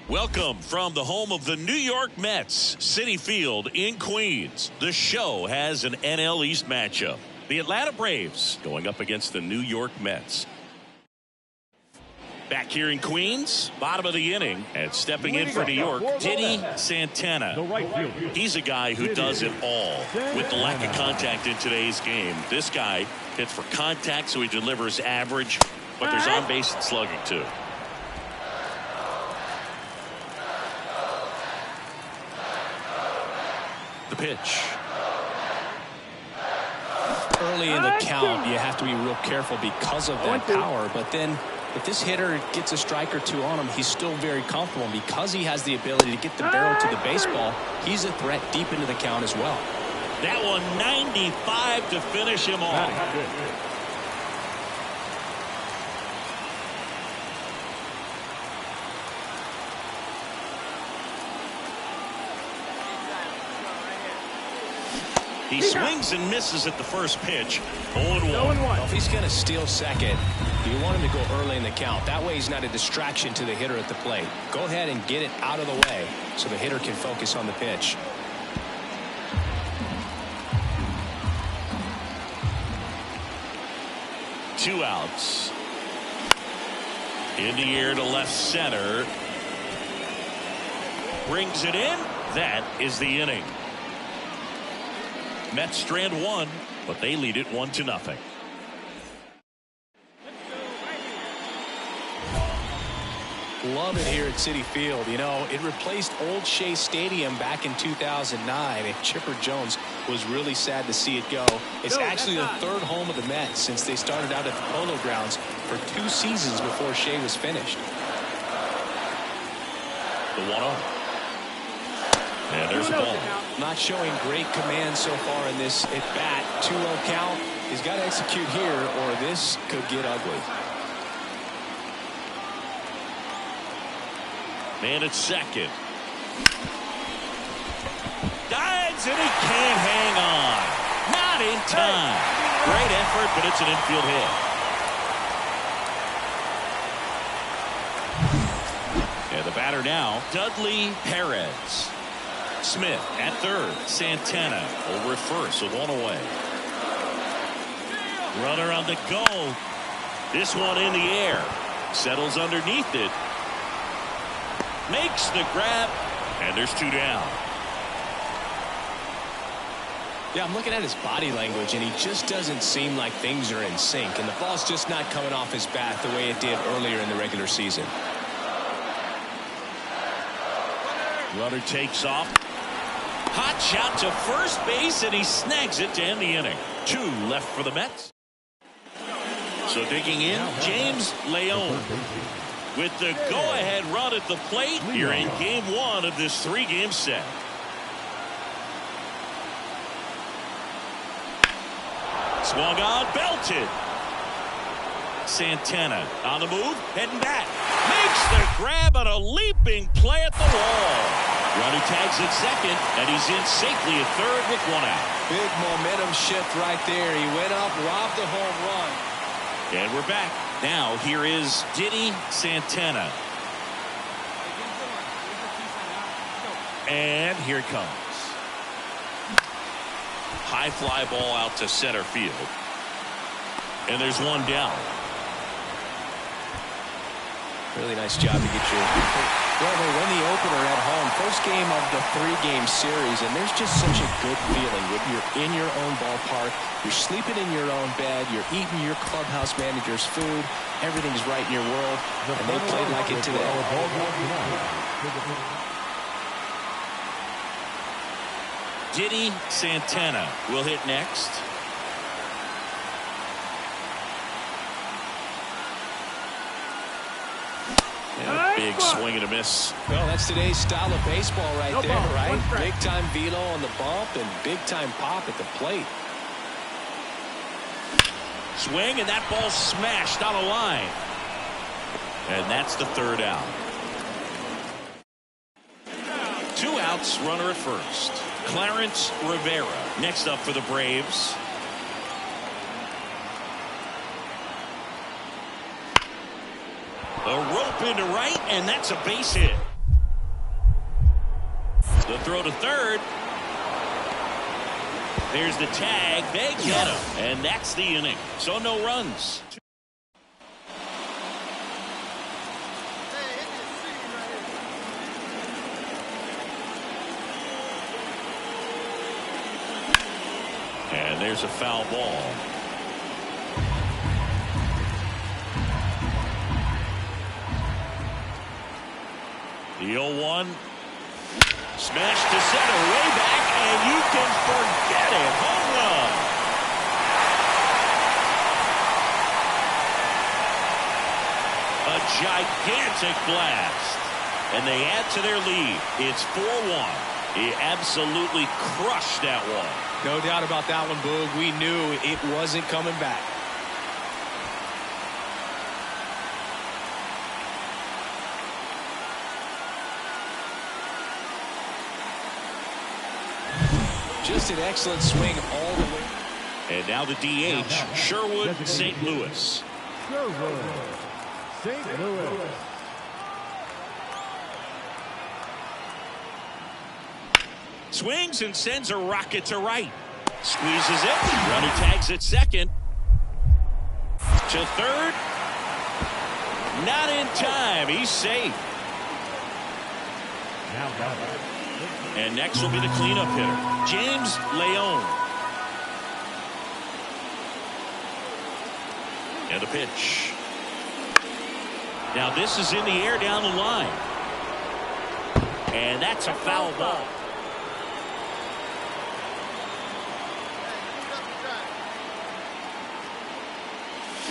Welcome from the home of the New York Mets, Citi Field in Queens. The show has an NL East matchup. The Atlanta Braves going up against the New York Mets. Back here in Queens, bottom of the inning, and stepping in for New York, Diddy Santana. He's a guy who does it all. With the lack of contact in today's game, this guy hits for contact, so he delivers average, but there's on-base and slugging too. The pitch. Early in the count, you have to be real careful because of that power. But then if this hitter gets a strike or two on him, he's still very comfortable. And because he has the ability to get the barrel to the baseball, he's a threat deep into the count as well. That one 95 to finish him off. He swings and misses at the first pitch. 0-1. Well, if he's going to steal second, you want him to go early in the count. That way he's not a distraction to the hitter at the plate. Go ahead and get it out of the way so the hitter can focus on the pitch. Two outs. In the air to left center. Brings it in. That is the inning. Mets strand one, but they lead it 1-0. Love it here at Citi Field. You know, it replaced Old Shea Stadium back in 2009, and Chipper Jones was really sad to see it go. It's actually the third home of the Mets since they started out at the Polo Grounds for 2 seasons before Shea was finished. The 1-0. And there's the ball. Not showing great command so far in this at-bat. 2-0 count. He's got to execute here, or this could get ugly. Man at second. Dives, and he can't hang on. Not in time. Great effort, but it's an infield hit. And the batter now, Dudley Perez. Smith at third. Santana over at first with 1 away. Runner on the go. This one in the air. Settles underneath it. Makes the grab, and there's 2 down. Yeah, I'm looking at his body language, and he just doesn't seem like things are in sync, and the ball's just not coming off his bat the way it did earlier in the regular season. Runner takes off. Hot shot to first base, and he snags it to end the inning. 2 left for the Mets. So digging in, James Leone. With the go-ahead run at the plate here in game 1 of this 3-game set. Swung on, belted. Santana on the move, heading back. Makes the grab on a leaping play at the wall. Runner tags at second, and he's in safely at third with 1 out. Big momentum shift right there. He went up, robbed the home run. And we're back. Now here is Diddy Santana. And here it comes. High fly ball out to center field. And there's 1 down. Really nice job to get your... Well, they win the opener at home. First game of the 3-game series, and there's just such a good feeling when you're in your own ballpark, you're sleeping in your own bed, you're eating your clubhouse manager's food, everything's right in your world, and they played like it today. Diddy Santana will hit next. And a big swing and a miss. Well, that's today's style of baseball right there, right? Big-time velo on the bump and big-time pop at the plate. Swing, and that ball smashed on a line. And that's the 3rd out. 2 outs, runner at first. Clarence Rivera next up for the Braves. A rope into right, and that's a base hit. The throw to third. There's the tag. They get him, and that's the inning. So no runs. And there's a foul ball. The 0-1. Smash to center, way back, and you can forget it. Home run. A gigantic blast. And they add to their lead. It's 4-1. He absolutely crushed that one. No doubt about that one, Boog. We knew it wasn't coming back. Just an excellent swing all the way. And now the DH, Sherwood St. Louis. Sherwood St. Louis. Swings and sends a rocket to right. Squeezes it. Runner tags at second. To third. Not in time. He's safe. And next will be the cleanup hitter, James Leone. And a pitch. Now this is in the air down the line. And that's a foul ball.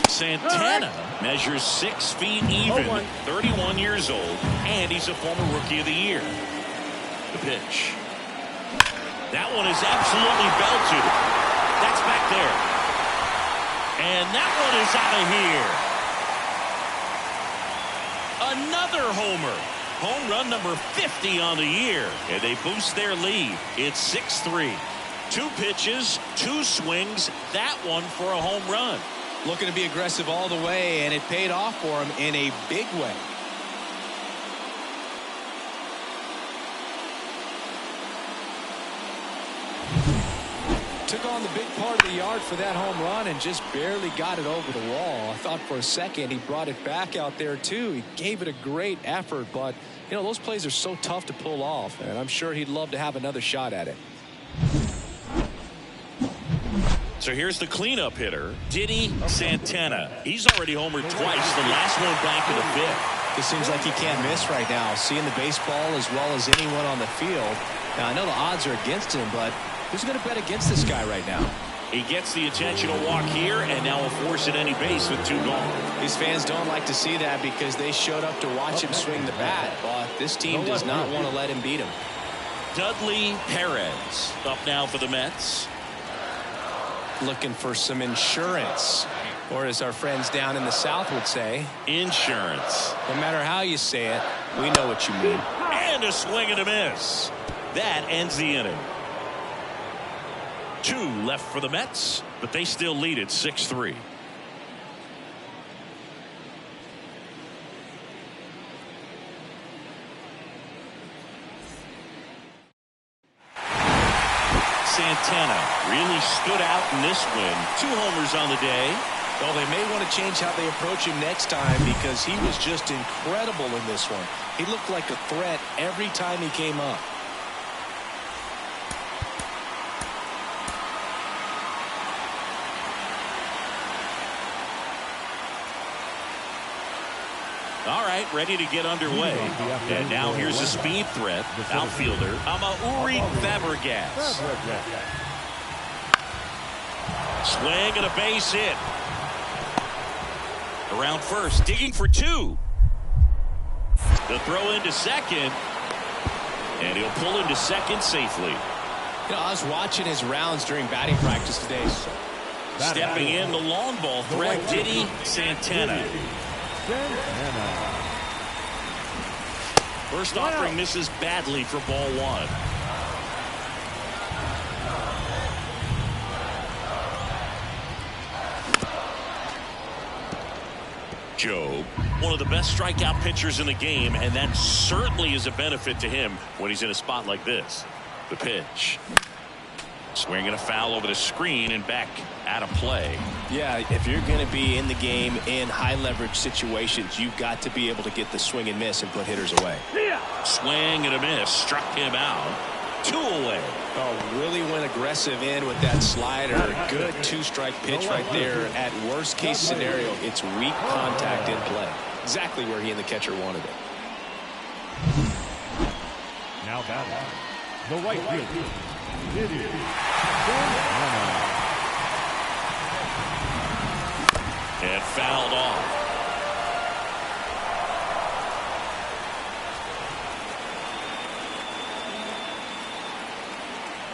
Santana measures 6 feet even, 31 years old, and he's a former Rookie of the Year. The pitch. That one is absolutely belted. That's back there. And that one is out of here. Another homer. Home run number 50 on the year. And they boost their lead. It's 6-3. 2 pitches, 2 swings. That one for a home run. Looking to be aggressive all the way, and it paid off for him in a big way. Took on the big part of the yard for that home run and just barely got it over the wall. I thought for a second he brought it back out there too. He gave it a great effort, but you know, those plays are so tough to pull off, and I'm sure he'd love to have another shot at it. So here's the cleanup hitter, Didi Santana. He's already homered twice, the last one back in the 5th. It seems like he can't miss right now, seeing the baseball as well as anyone on the field. Now, I know the odds are against him, but who's going to bet against this guy right now? He gets the intentional walk here, and now a force at any base with 2 gone. These fans don't like to see that because they showed up to watch him swing the bat, but this team does not want to let him beat him. Dudley Perez up now for the Mets. Looking for some insurance, or as our friends down in the South would say, insurance. No matter how you say it, we know what you mean. And a swing and a miss. That ends the inning. 2 left for the Mets, but they still lead it 6-3. Santana really stood out in this win. 2 homers on the day. Well, they may want to change how they approach him next time because he was just incredible in this one. He looked like a threat every time he came up. All right, ready to get underway. And now here's a speed threat. Outfielder, Amauri Fabregas. Swing and a base hit. Around first, digging for 2. The throw into second. And he'll pull into second safely. You know, I was watching his rounds during batting practice today. Stepping in, the long ball threat, Didi Santana. First offering misses badly for ball 1. Joe, one of the best strikeout pitchers in the game, and that certainly is a benefit to him when he's in a spot like this. The pitch. Swing and a foul over the screen and back out of play. Yeah, if you're going to be in the game in high leverage situations, you've got to be able to get the swing and miss and put hitters away. Swing and a miss, struck him out. 2 away. Oh, really went aggressive in with that slider. Good 2-strike pitch right there. At worst case scenario, it's weak contact in play. Exactly where he and the catcher wanted it. Now batting, the right fielder, Didi. And fouled off.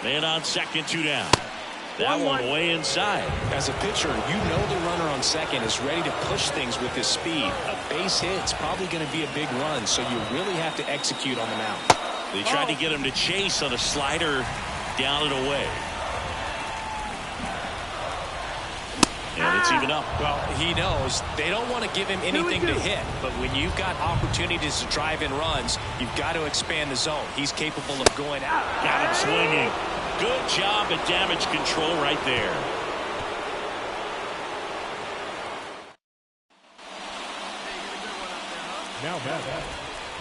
Man on second, 2 down. That one way inside. As a pitcher, you know the runner on second is ready to push things with his speed. A base hit's probably going to be a big run, so you really have to execute on the mound. They tried to get him to chase on a slider down and away. And it's even up. Well, he knows they don't want to give him anything to hit, but when you've got opportunities to drive in runs, you've got to expand the zone. He's capable of going out. Got him swinging. Good job at damage control right there. Now batting,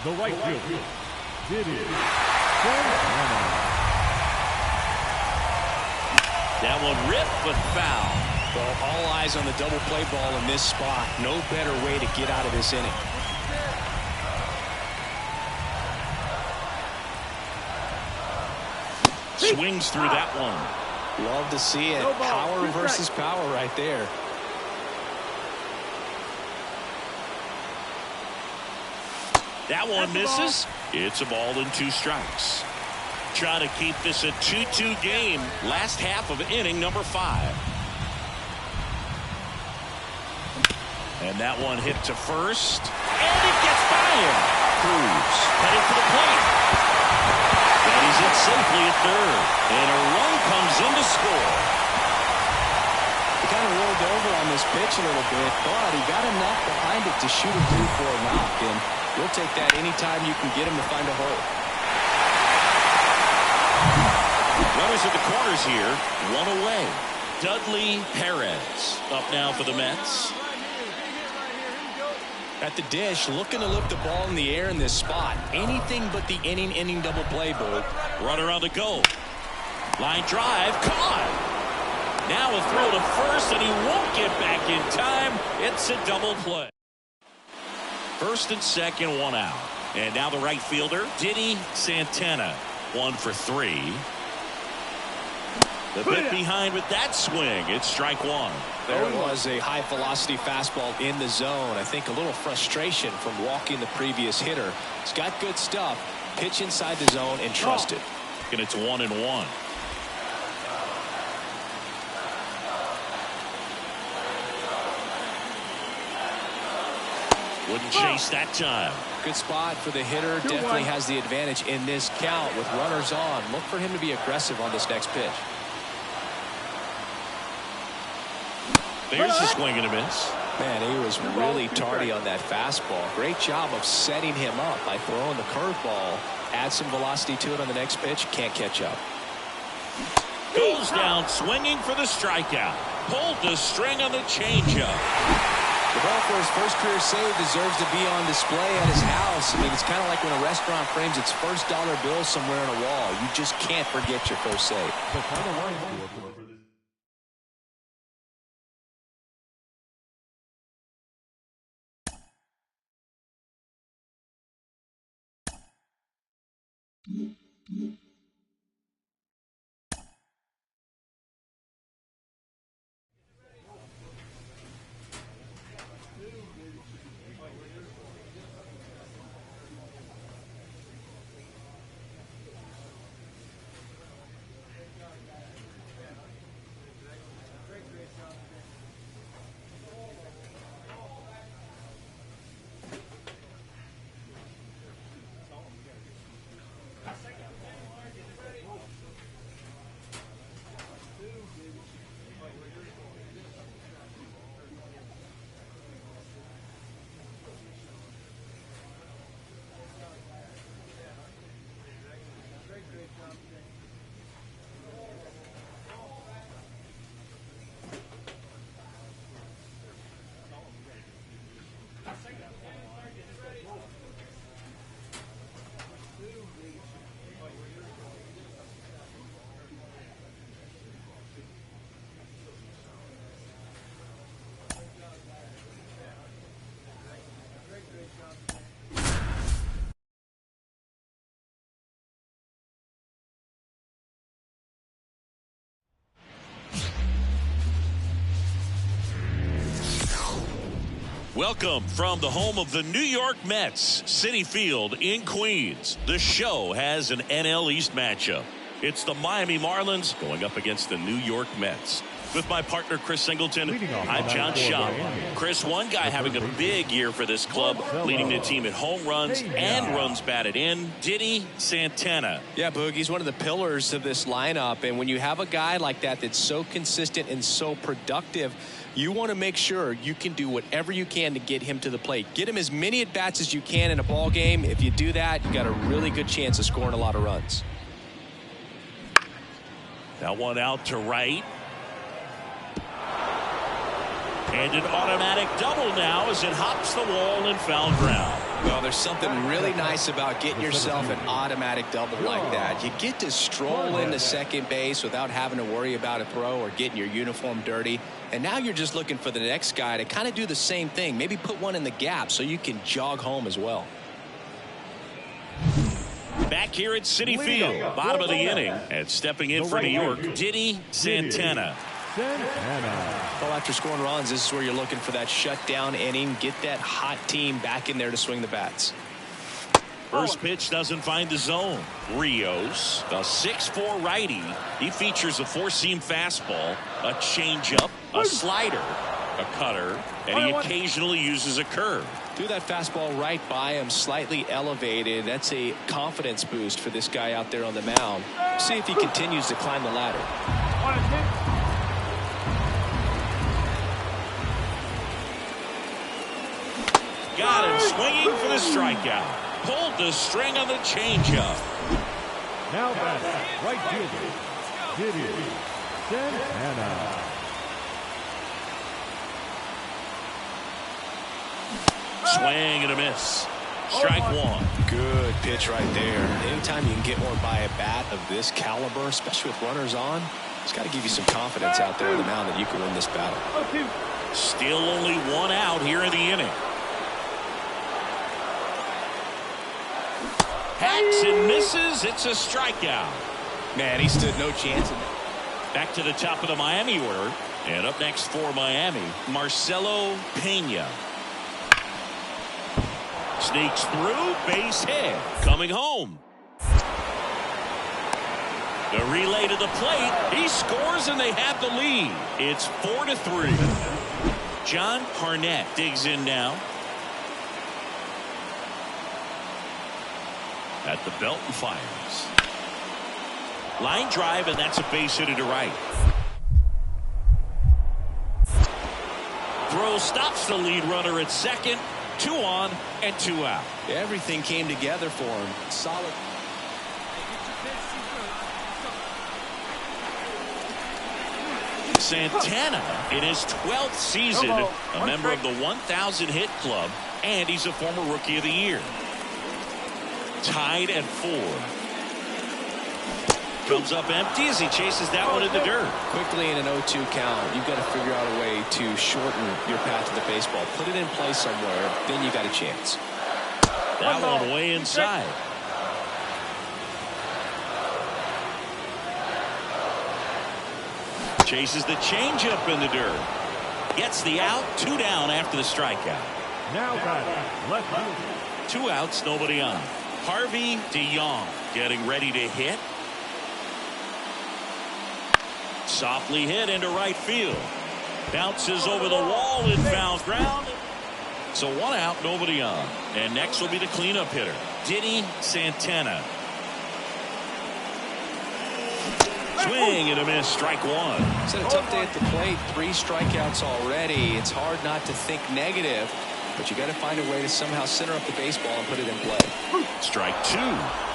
the right fielder, Didi. That one ripped but foul. Well, all eyes on the double play ball in this spot. No better way to get out of this inning. Swings through that one. Love to see it. Power versus power right there. That one misses. It's a ball and 2 strikes. Trying to keep this a 2-2 game. Last half of inning number 5. And that one hit to first. And it gets by him. Cruz headed for the plate. And he's in safely at third. And a run comes in to score. He kind of rolled over on this pitch a little bit, but he got enough behind it to shoot it through for a knock. And we'll take that anytime you can get him to find a hole. Runners at the corners here. 1 away. Dudley Perez up now for the Mets. At the dish, looking to lift the ball in the air in this spot. Anything but the inning double play, Boog. Runner on the go. Line drive, caught. Now a throw to first, and he won't get back in time. It's a double play. First and second, 1 out. And now the right fielder, Diddy Santana, 1 for 3. The bit behind with that swing. It's strike 1. There was a high velocity fastball in the zone. I think a little frustration from walking the previous hitter. He's got good stuff. Pitch inside the zone and trust it. And it's 1-1. Wouldn't chase that time. Good spot for the hitter. Definitely has the advantage in this count with runners on. Look for him to be aggressive on this next pitch. There's a swing and a miss. Man, he was really tardy on that fastball. Great job of setting him up by throwing the curveball. Add some velocity to it on the next pitch. Can't catch up. Goes down swinging for the strikeout. Pulled the string on the changeup. The ball for his first career save deserves to be on display at his house. I mean, it's kind of like when a restaurant frames its first dollar bill somewhere on a wall. You just can't forget your first save. The final line score for this. Welcome from the home of the New York Mets, Citi Field in Queens. The show has an NL East matchup. It's the Miami Marlins going up against the New York Mets. With my partner, Chris Singleton, I'm John Shaw. Chris, one guy having a big year for this club, leading the team in home runs and runs batted in, Diddy Santana. Yeah, Boog, he's one of the pillars of this lineup. And when you have a guy like that that's so consistent and so productive, you want to make sure you can do whatever you can to get him to the plate. Get him as many at-bats as you can in a ball game. If you do that, you got a really good chance of scoring a lot of runs. That one out to right. And an automatic double now as it hops the wall and foul ground. Well, there's something really nice about getting yourself an automatic double like that. You get to stroll into second base without having to worry about a throw or getting your uniform dirty. And now you're just looking for the next guy to kind of do the same thing. Maybe put one in the gap so you can jog home as well. Back here at Citi Field, bottom of the inning, and stepping in for New York, Didi Santana. Well, after scoring runs, this is where you're looking for that shutdown inning. Get that hot team back in there to swing the bats. First pitch doesn't find the zone. Rios, a 6'4" righty. He features a four-seam fastball, a changeup, a slider, a cutter, and he occasionally uses a curve. Threw that fastball right by him, slightly elevated. That's a confidence boost for this guy out there on the mound. See if he continues to climb the ladder. Got him swinging for the strikeout. Pulled the string on the changeup. Now batting, right fielder, Didi Santana. Swing and a miss. Strike one. Good pitch right there. Anytime you can get one by a bat of this caliber, especially with runners on, it's got to give you some confidence out there on the mound that you can win this battle. Still only one out here in the inning. Hacks and misses. It's a strikeout. Man, he stood no chance in that. Back to the top of the Miami order. And up next for Miami, Marcelo Pena. Sneaks through, base hit. Coming home. The relay to the plate. He scores and they have the lead. It's 4-3. John Harnett digs in now. At the belt and fires. Line drive, and that's a base hit to right. Throw stops the lead runner at second. 2 on and 2 out. Everything came together for him. Solid. Santana in his 12th season, a member of the 1,000 hit club, and he's a former Rookie of the Year. Tied at 4. Comes up empty as he chases that one in the dirt. Quickly in an 0-2 count, you've got to figure out a way to shorten your path to the baseball. Put it in play somewhere, then you got a chance. That one way inside. Chases the changeup in the dirt. Gets the out. 2 down after the strikeout. Now batting, left fielder. 2 outs, nobody on. Harvey DeYoung getting ready to hit. Softly hit into right field. Bounces over the wall and foul ground. So 1 out, nobody on. And next will be the cleanup hitter, Didi Santana. Swing and a miss, strike 1. It's had a tough day at the plate. 3 strikeouts already. It's hard not to think negative, but you got to find a way to somehow center up the baseball and put it in play. Strike 2.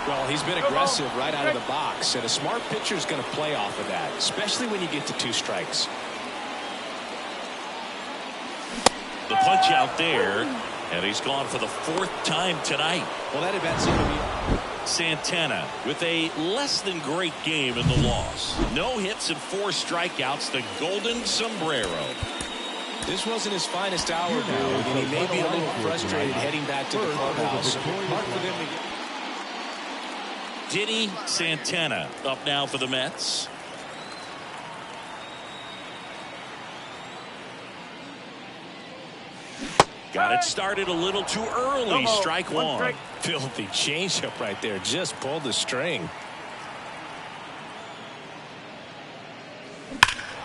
Well, he's been aggressive right out of the box, and a smart pitcher is going to play off of that, especially when you get to 2 strikes. The punch out there, and he's gone for the 4th time tonight. Well, that at-bat seemed to be... Santana with a less than great game in the loss. No hits and 4 strikeouts. The golden sombrero. This wasn't his finest hour, dude, and he may be a little frustrated heading back to the clubhouse. Hard for them to get. Didi Santana up now for the Mets. Got it started a little too early. Strike 1. Filthy changeup right there. Just pulled the string.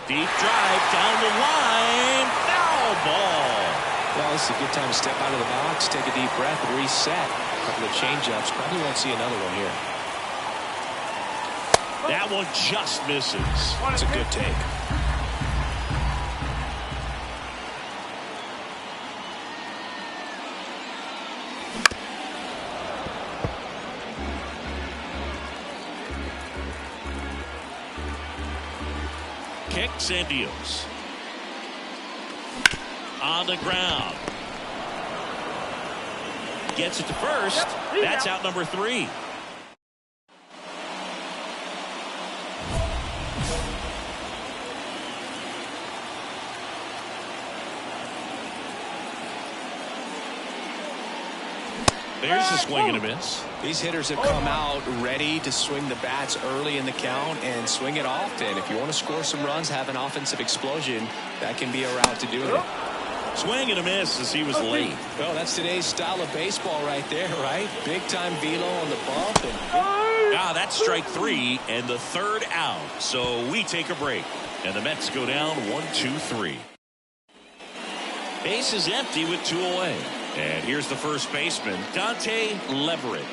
Deep drive down the line. Foul ball. Well, this is a good time to step out of the box, take a deep breath, and reset. A couple of changeups. Probably won't see another one here. That one just misses. It's a good take. Kicks and deals. on the ground. Gets it to first. That's out number 3. There's a swing and a miss. These hitters have come out ready to swing the bats early in the count and swing it often. If you want to score some runs, have an offensive explosion, that can be a route to doing it. Swing and a miss as he was late. Well, that's today's style of baseball right there, right? Big time velo on the bump. That's strike 3 and the 3rd out. So we take a break. And the Mets go down 1-2-3. Base is empty with 2 away. And here's the first baseman, Dante Leverett.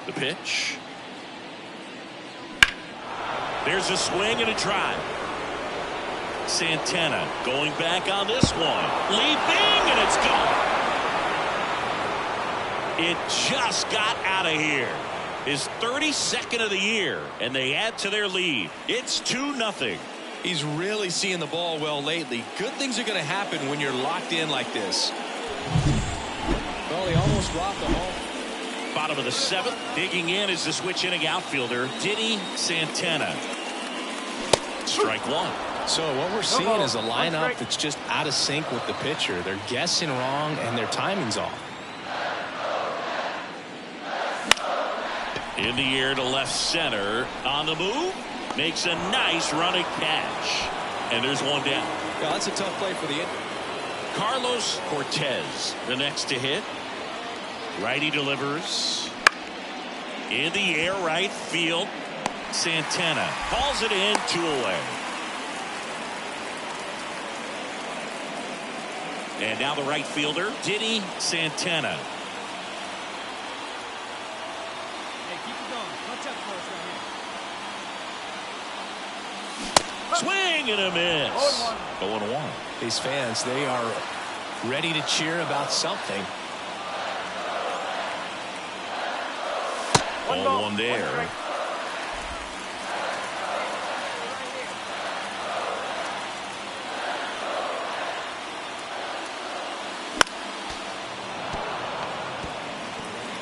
The pitch. There's a swing and a drive. Santana going back on this one. Leaping, and it's gone. It just got out of here. His 32nd of the year, and they add to their lead. It's 2-0. He's really seeing the ball well lately. Good things are going to happen when you're locked in like this. Well, he almost rocked the home. Bottom of the 7th. Digging in is the switch inning outfielder, Diddy Santana. Strike 1. So what we're seeing is a lineup that's just out of sync with the pitcher. They're guessing wrong and their timing's off. In the air to left center. On the move. Makes a nice running catch. And there's one down. Yeah, that's a tough play for the Indians. Carlos Cortez, the next to hit. Righty delivers. In the air right field. Santana calls it in, 2 away. And now the right fielder, Diddy Santana. Hey, keep it going. Watch out for us right here. Swing and a miss. 0-1. These fans, they are ready to cheer about something. 0-1 there.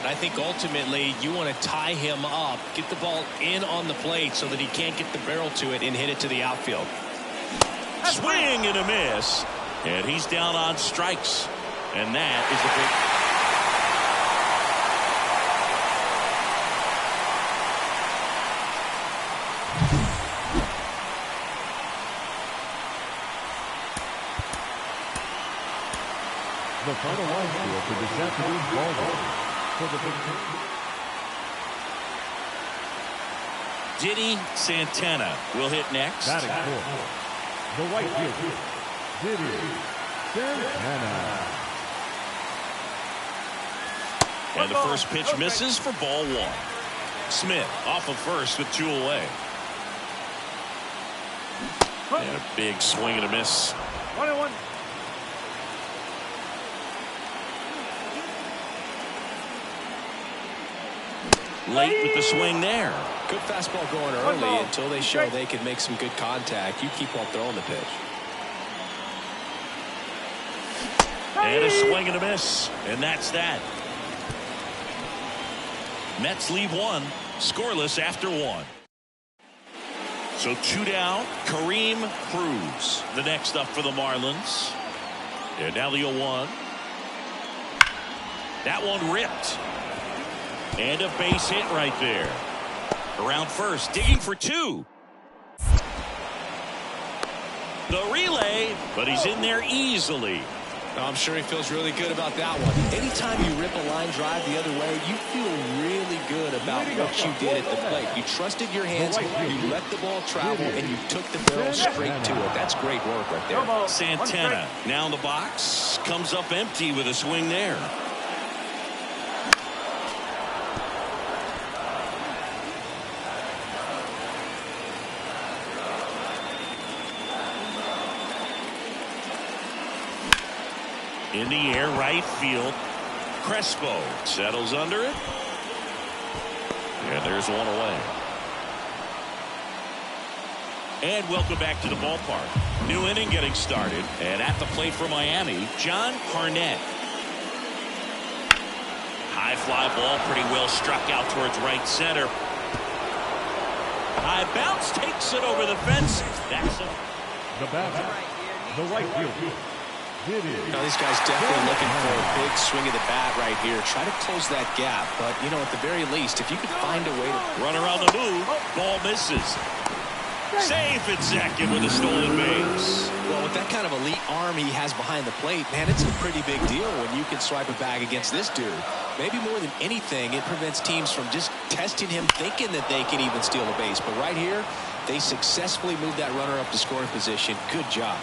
I think ultimately you want to tie him up, get the ball in on the plate so that he can't get the barrel to it and hit it to the outfield. Swing and a miss. And he's down on strikes. And that is a big. The final line score for this afternoon's ball game. For the Diddy Santana will hit next. batting fourth, the right fielder, Diddy Santana. And the first pitch misses for ball 1. Smith off of first with 2 away. And a big swing and a miss. 1-1. Late with the swing there. Good fastball going early until they show they can make some good contact. You keep on throwing the pitch. And a swing and a miss. And that's that. Mets lead 1, scoreless after 1. So 2 down. Kareem Cruz, the next up for the Marlins. And now the 0-1. That one ripped. And a base hit right there. Around first, digging for 2. The relay, but he's in there easily. I'm sure he feels really good about that one. Anytime you rip a line drive the other way, you feel really good about what you did at the plate. You trusted your hands, you let the ball travel, and you took the barrel straight to it. That's great work right there. Santana now in the box, comes up empty with a swing there. In the air, right field. Crespo settles under it. And there's one away. And welcome back to the ballpark. New inning getting started. And at the plate for Miami, John Harnett. High fly ball, pretty well struck out towards right center. High bounce, takes it over the fence. That's it. The batter, the right fielder. Now, these guys definitely looking for a big swing of the bat right here. Try to close that gap. But, you know, at the very least, if you could find a way to run around the move, ball misses. Safe at second with a stolen base. Well, with that kind of elite arm he has behind the plate, man, it's a pretty big deal when you can swipe a bag against this dude. Maybe more than anything, it prevents teams from just testing him, thinking that they can even steal a base. But right here, they successfully moved that runner up to scoring position. Good job.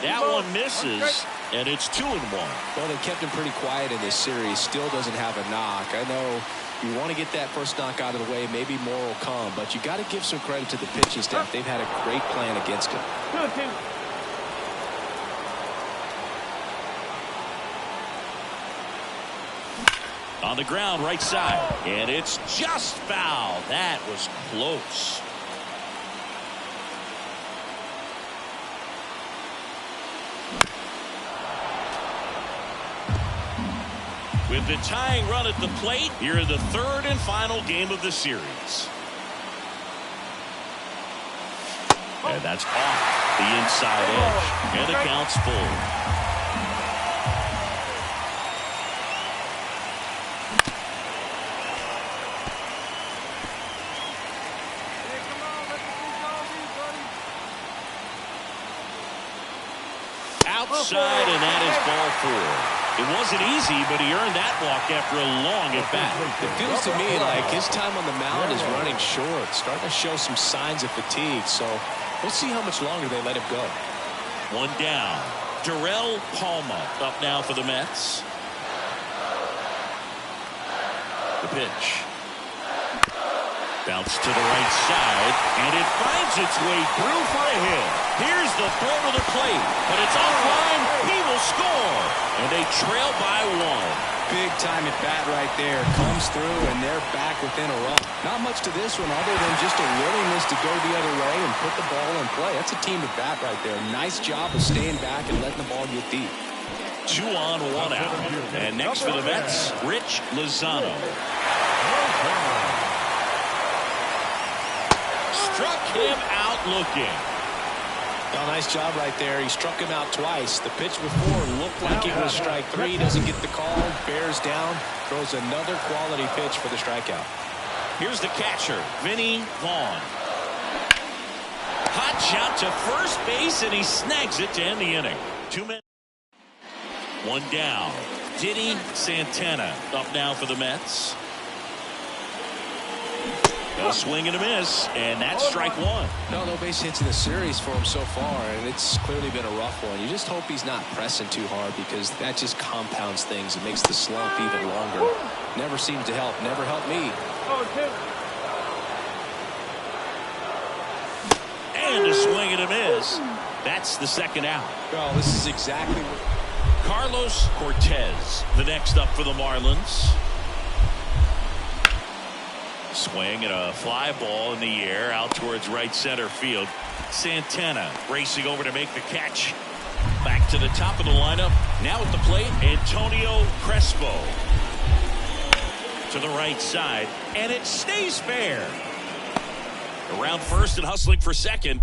That one misses, and it's 2-1. Well, they kept him pretty quiet in this series. Still doesn't have a knock. I know you want to get that first knock out of the way. Maybe more will come, but you got to give some credit to the pitching staff. They've had a great plan against him. On the ground, right side, and it's just foul. That was close. With the tying run at the plate, here in the third and final game of the series. And that's off the inside edge, and the count's full. Outside, and that is ball 4. It wasn't easy, but he earned that walk after a long at bat. It feels to me like his time on the mound is running short, starting to show some signs of fatigue. So we'll see how much longer they let him go. One down. Darrell Palma up now for the Mets. The pitch. Bounce to the right side, and it finds its way through for a hit. Here's the throw to the plate, but it's offline. He will score, and they trail by 1. Big time at bat right there. Comes through, and they're back within a run. Not much to this one other than just a willingness to go the other way and put the ball in play. That's a team at bat right there. Nice job of staying back and letting the ball get deep. 2 on, 1 out. And next for the Mets, Rich Lozano. Struck him out looking. Well, nice job right there. He struck him out twice. The pitch before looked like it was strike 3. Doesn't get the call. Bears down. Throws another quality pitch for the strikeout. Here's the catcher, Vinny Vaughn. Hot shot to first base, and he snags it to end the inning. 2 men. 1 down. Diddy Santana up now for the Mets. A swing and a miss, and that's strike 1. No base hits in the series for him so far, and it's clearly been a rough one. You just hope he's not pressing too hard, because that just compounds things. It makes the slump even longer. Never seems to help. Never helped me. And a swing and a miss. That's the second out. Well, this is exactly what... Carlos Cortez, the next up for the Marlins. Swing and a fly ball in the air out towards right center field. Santana racing over to make the catch. Back to the top of the lineup. Now at the plate, Antonio Crespo. To the right side, and it stays fair. Around first and hustling for second.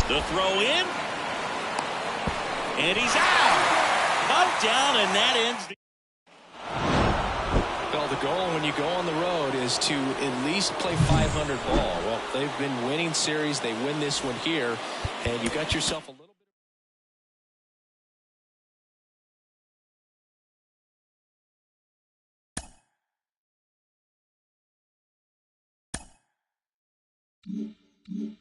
The throw in. And he's out. Up, down, and that ends the... Well, the goal when you go on the road is to at least play 500 ball. Well, they've been winning series. They win this one here, and you got yourself a little bit.